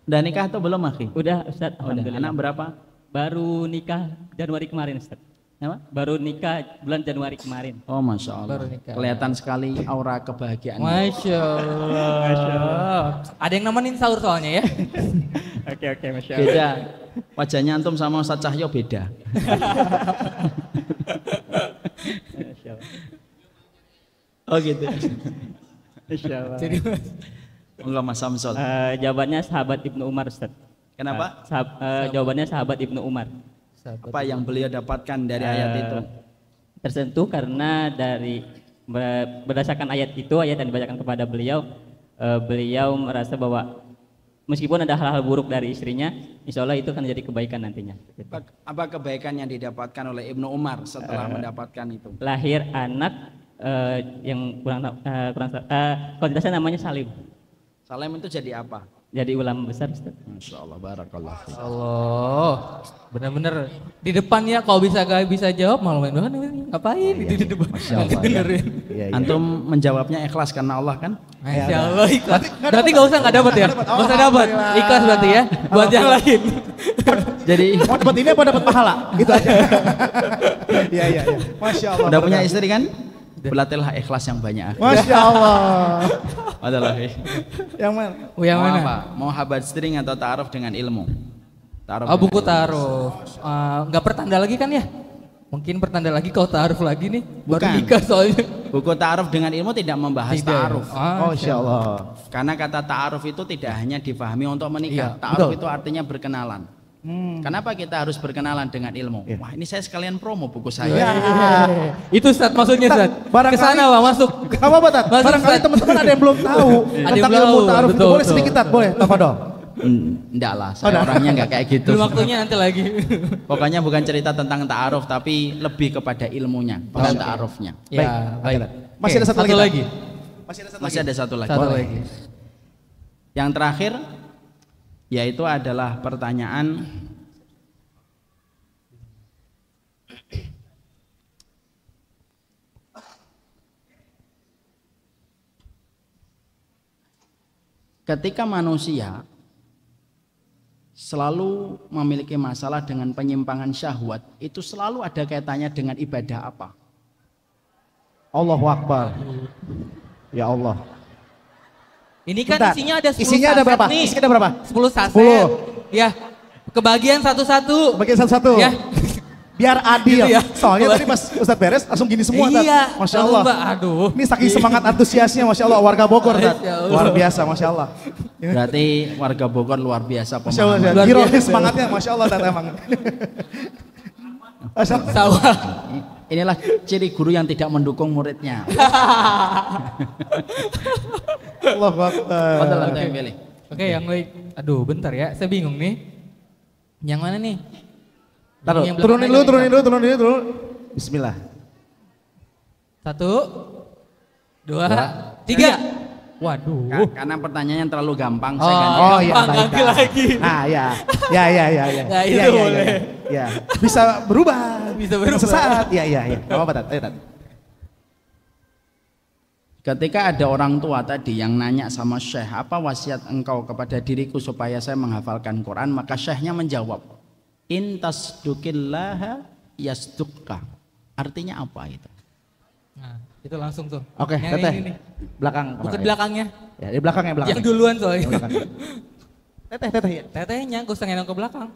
Udah nikah atau belum, akhi? Udah Ustaz. Udah. Anak berapa? Baru nikah Januari kemarin Ustaz. Apa? Baru nikah bulan Januari kemarin. Oh, Masya Allah. Baru nikah. Kelihatan sekali aura kebahagiaan. Masya Allah. Ada yang nemenin sahur soalnya ya. Oke, Masya Allah. Beda. Wajahnya antum sama Ustaz Cahyo beda. Masya Allah. Oh gitu. Masya Allah. Jadi Enggak Mas Samsul. Jawabannya sahabat Ibnu Umar Ustaz. Kenapa? Jawabannya sahabat Ibnu Umar. Apa yang beliau dapatkan dari ayat itu? Tersentuh karena berdasarkan ayat itu, ayat yang dibacakan kepada beliau, beliau merasa bahwa meskipun ada hal-hal buruk dari istrinya, insya Allah itu akan jadi kebaikan nantinya. Apa kebaikan yang didapatkan oleh Ibnu Umar setelah mendapatkan itu? Lahir anak yang kualitasnya namanya Salim. Salim itu jadi apa? Jadi ulama besar Ustaz. Masya Allah, barakallah. Allah, bener-bener di depan ya kalau gak bisa jawab malu main banget ngapain di depan. Masya Allah. Iya. Antum menjawabnya ikhlas karena Allah kan? Masya Allah ikhlas. Berarti gak usah gak dapat ya? Gak usah dapat. Ikhlas berarti ya. Buat yang lain. Jadi Mau dapat ini apa dapat pahala? Itu aja. Iya. Masya Allah. udah punya istri kan? Berlatihlah ikhlas yang banyak. Masya Allah. Adalah. Yang mana? Yang Mau mana? apa? Mau habat string atau ta'aruf dengan ilmu? Ta'aruf Oh dengan buku ilmu. taruh. Nggak pertanda lagi kan ya? Mungkin pertanda lagi kalau taruh lagi nih. Baru Bukan. nikah soalnya. Buku ta'aruf dengan ilmu tidak membahas Tidak. ta'aruf. Oh insya Allah. Karena kata ta'aruf itu tidak hanya difahami untuk menikah. Iya, Ta'aruf betul. itu artinya berkenalan. Kenapa kita harus berkenalan dengan ilmu? Iya. Wah, ini saya sekalian promo buku saya. Ya. Itu Ustaz maksudnya Ustaz. barangkali- Kesana Bang masuk. Gak apa-apa Tat. Masuk, Barangkali Ustaz. teman-teman ada yang belum tahu Ada yang tentang belum ilmu tahu, ta'aruf itu. betul, Boleh betul. sedikit Tat, boleh. Tafadol. Enggak lah, saya orangnya enggak kayak gitu. Belum waktunya nanti lagi. Pokoknya bukan cerita tentang ta'aruf tapi lebih kepada ilmunya, bukan Oke. ta'arufnya. Ya, Oke, baik. Tat. Masih ada Oke, satu lagi. Masih ada satu lagi. Satu Boleh. lagi. Yang terakhir yaitu adalah pertanyaan ketika manusia selalu memiliki masalah dengan penyimpangan syahwat, itu selalu ada kaitannya dengan ibadah apa? Allahu Akbar. Ya Allah. Ini kan Bentar. isinya ada 10 Isinya ada saset berapa? nih. Isinya ada berapa? 10 saset. 10. Ya. Kebagian satu-satu. Bagian satu-satu. Ya. Biar adil. Gitu ya. Soalnya tadi pas Ustadz beres langsung gini semua Tat. Iya. Masya lalu, Allah. Mbak, aduh. Ini saking semangat antusiasnya Masya Allah. Warga Bogor Tat. Masya Allah. Luar biasa Masya Allah. Berarti warga Bogor luar biasa Masya Allah. pemahaman. Luar Giro biasa. semangatnya Masya Allah Tat emang. Masya Allah. Sawah. Inilah ciri guru yang tidak mendukung muridnya. Allahu Akbar. Betul atau yang pilih? Oke, yang baik. Aduh, bentar ya. Saya bingung nih. Yang mana nih? Taruh, Yang turunin belakang aja, dulu. Bismillah. 1 2 3. Waduh. Karena pertanyaannya terlalu gampang, Oh, saya ganti. Oh iya, gampang, baik, ganti baik. lagi. Nah, ya. Ya. Nah, itu boleh. Ya. Bisa berubah. Bisa berubah. Sesaat. Ya. Gak apa-apa Tat. Ayo Tat. Ketika ada orang tua tadi yang nanya sama Syekh, apa wasiat engkau kepada diriku supaya saya menghafalkan Quran, maka Syekhnya menjawab, in tasduqillaha yasdukka. Artinya apa itu? Nah, itu langsung tuh. Oke, Teteh. Belakang. Bukan belakangnya. Ya, di belakangnya. Yang duluan soalnya. Teteh ya. Tetehnya, gak usah ngendong ke belakang.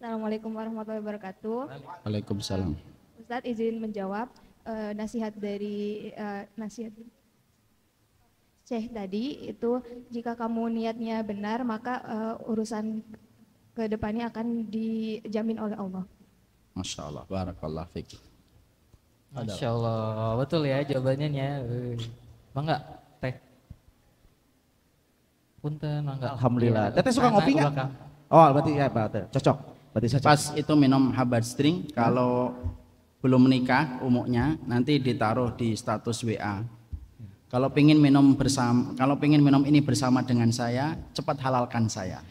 Assalamualaikum warahmatullahi wabarakatuh. Waalaikumsalam. Ustadz izin menjawab nasihat dari nasihat Syekh tadi itu, jika kamu niatnya benar maka urusan kedepannya akan dijamin oleh Allah. Masya Allah, barakallah fiqh. Masya Allah, betul ya jawabannya ya. Mangga teh. Punten, mangga. Alhamdulillah. Teteh suka ngopi nggak? Oh, berarti ya, cocok. Berarti cocok. Pas itu minum habat string, kalau belum menikah umumnya nanti ditaruh di status WA. Kalau pengen minum bersama, kalau pengen minum ini bersama dengan saya, cepat halalkan saya.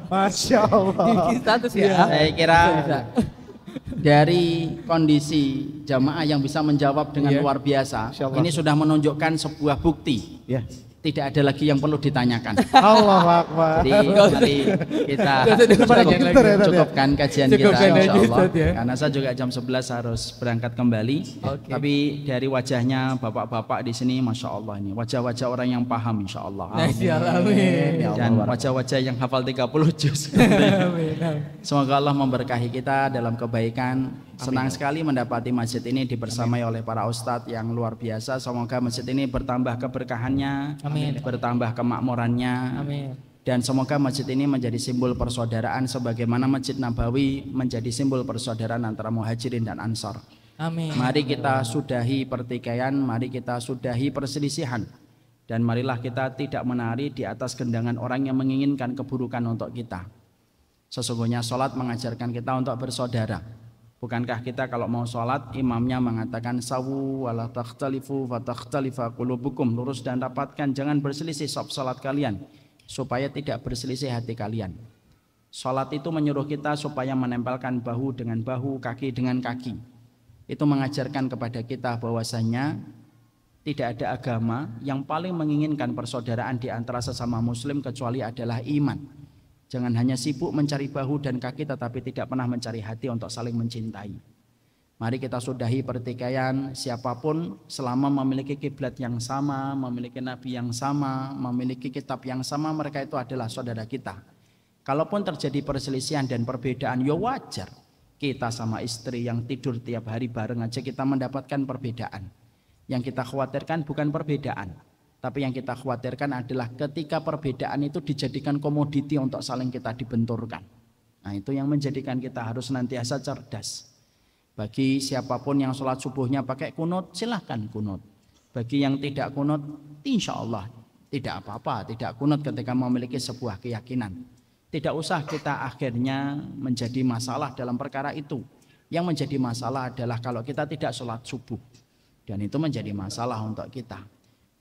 Masya Allah. Di status ya. Saya kira dari kondisi jamaah yang bisa menjawab dengan luar biasa, ini sudah menunjukkan sebuah bukti. Ya. Tidak ada lagi yang perlu ditanyakan. Allahu Akbar. Jadi mari kita cukupkan kajian kita insyaallah. Karena saya juga jam 11 harus berangkat kembali. Tapi dari wajahnya bapak-bapak di sini Masya Allah ini wajah-wajah orang yang paham insyaallah. Dan wajah-wajah yang hafal 30 juz. Semoga Allah memberkahi kita dalam kebaikan. Senang sekali mendapati masjid ini dibersamai oleh para ustadz yang luar biasa. Semoga masjid ini bertambah keberkahannya, bertambah kemakmurannya. Dan semoga masjid ini menjadi simbol persaudaraan sebagaimana Masjid Nabawi menjadi simbol persaudaraan antara Muhajirin dan Ansar. Mari kita sudahi pertikaian, mari kita sudahi perselisihan. Dan marilah kita tidak menari di atas gendangan orang yang menginginkan keburukan untuk kita. Sesungguhnya sholat mengajarkan kita untuk bersaudara. Bukankah kita kalau mau sholat imamnya mengatakan sawu wala takhtalifu wa takhtalifa qulubukum, lurus dan rapatkan, jangan berselisih sholat kalian supaya tidak berselisih hati kalian. Sholat itu menyuruh kita supaya menempelkan bahu dengan bahu, kaki dengan kaki. Itu mengajarkan kepada kita bahwasanya tidak ada agama yang paling menginginkan persaudaraan di antara sesama muslim kecuali adalah iman. Jangan hanya sibuk mencari bahu dan kaki tetapi tidak pernah mencari hati untuk saling mencintai. Mari kita sudahi pertikaian, siapapun selama memiliki kiblat yang sama, memiliki nabi yang sama, memiliki kitab yang sama, mereka itu adalah saudara kita. Kalaupun terjadi perselisihan dan perbedaan, ya wajar. Kita sama istri yang tidur tiap hari bareng aja kita mendapatkan perbedaan. Yang kita khawatirkan bukan perbedaan, tapi yang kita khawatirkan adalah ketika perbedaan itu dijadikan komoditi untuk saling kita dibenturkan. Nah, itu yang menjadikan kita harus senantiasa cerdas. Bagi siapapun yang sholat subuhnya pakai kunut, silahkan kunut. Bagi yang tidak kunut, insya Allah tidak apa-apa, tidak kunut ketika memiliki sebuah keyakinan. Tidak usah kita akhirnya menjadi masalah dalam perkara itu. Yang menjadi masalah adalah kalau kita tidak sholat subuh. Dan itu menjadi masalah untuk kita.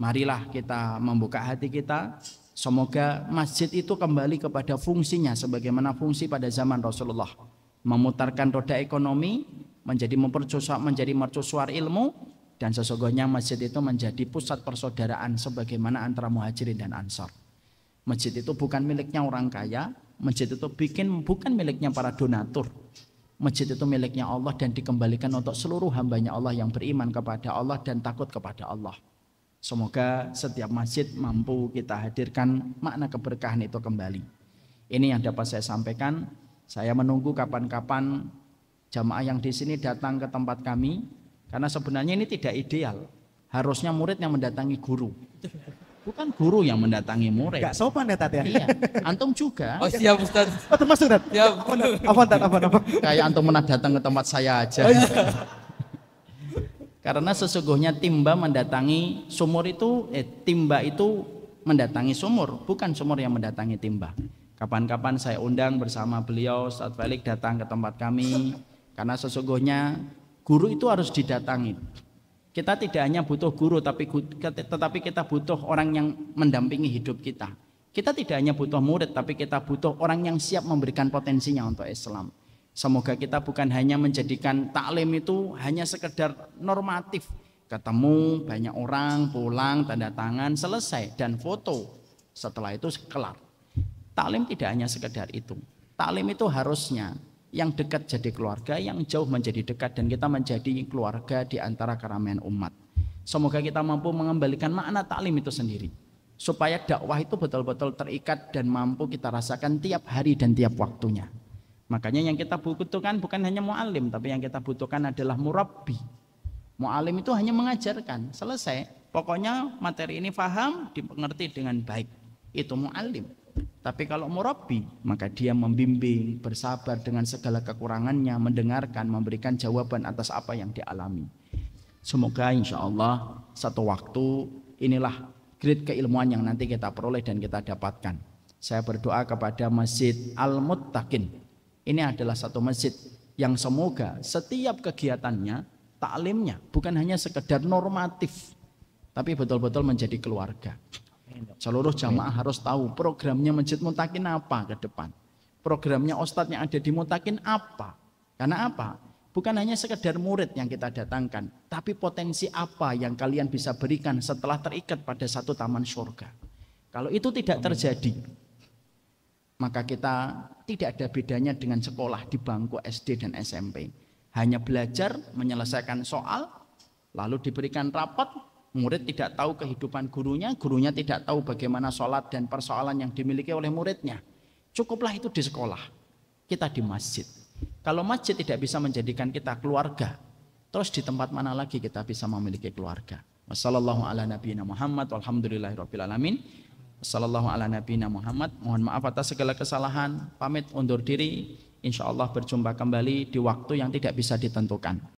Marilah kita membuka hati kita. Semoga masjid itu kembali kepada fungsinya sebagaimana fungsi pada zaman Rasulullah. Memutarkan roda ekonomi, menjadi mercusuar ilmu, dan sesungguhnya masjid itu menjadi pusat persaudaraan sebagaimana antara Muhajirin dan Ansar. Masjid itu bukan miliknya orang kaya, masjid itu bukan miliknya para donatur. Masjid itu miliknya Allah dan dikembalikan untuk seluruh hambanya Allah yang beriman kepada Allah dan takut kepada Allah. Semoga setiap masjid mampu kita hadirkan makna keberkahan itu kembali. Ini yang dapat saya sampaikan. Saya menunggu kapan-kapan jamaah yang di sini datang ke tempat kami, karena sebenarnya ini tidak ideal. Harusnya murid yang mendatangi guru, bukan guru yang mendatangi murid. Gak sopan ya Tat ya? Iya, antum juga. Oh siap Ustaz. Oh termasuk Tat? Siap. Apa? Kayak antum pernah datang ke tempat saya aja. Karena sesungguhnya timba mendatangi sumur itu, timba itu mendatangi sumur, bukan sumur yang mendatangi timba. Kapan-kapan saya undang bersama beliau, Ustaz Felix datang ke tempat kami, karena sesungguhnya guru itu harus didatangi. Kita tidak hanya butuh guru, tetapi kita butuh orang yang mendampingi hidup kita. Kita tidak hanya butuh murid, tapi kita butuh orang yang siap memberikan potensinya untuk Islam. Semoga kita bukan hanya menjadikan taklim itu hanya sekedar normatif. Ketemu banyak orang, pulang, tanda tangan, selesai, dan foto. Setelah itu kelar. Taklim tidak hanya sekedar itu. Taklim itu harusnya yang dekat jadi keluarga, yang jauh menjadi dekat, dan kita menjadi keluarga di antara keramaian umat. Semoga kita mampu mengembalikan makna taklim itu sendiri, supaya dakwah itu betul-betul terikat dan mampu kita rasakan tiap hari dan tiap waktunya. Makanya yang kita butuhkan bukan hanya mu'alim, tapi yang kita butuhkan adalah murabbi. Mu'alim itu hanya mengajarkan, selesai. Pokoknya materi ini paham, dimengerti dengan baik. Itu mu'alim. Tapi kalau murabbi, maka dia membimbing, bersabar dengan segala kekurangannya, mendengarkan, memberikan jawaban atas apa yang dialami. Semoga insya Allah satu waktu inilah grade keilmuan yang nanti kita peroleh dan kita dapatkan. Saya berdoa kepada Masjid Al-Muttaqin. Ini adalah satu masjid yang semoga setiap kegiatannya, taklimnya bukan hanya sekedar normatif, tapi betul-betul menjadi keluarga. Seluruh jamaah harus tahu programnya Masjid Muttaqin apa ke depan. Programnya ustadz yang ada di Muttaqin apa. Karena apa? Bukan hanya sekedar murid yang kita datangkan, tapi potensi apa yang kalian bisa berikan setelah terikat pada satu taman surga. Kalau itu tidak terjadi, maka kita tidak ada bedanya dengan sekolah di bangku SD dan SMP. Hanya belajar, menyelesaikan soal, lalu diberikan rapat, murid tidak tahu kehidupan gurunya, gurunya tidak tahu bagaimana sholat dan persoalan yang dimiliki oleh muridnya. Cukuplah itu di sekolah, kita di masjid. Kalau masjid tidak bisa menjadikan kita keluarga, terus di tempat mana lagi kita bisa memiliki keluarga? Wassallallahu ala nabiyina Muhammad walhamdulillahirabbil alamin. Wassallallahu ala nabiyina Muhammad. Mohon maaf atas segala kesalahan. Pamit undur diri. Insyaallah berjumpa kembali di waktu yang tidak bisa ditentukan.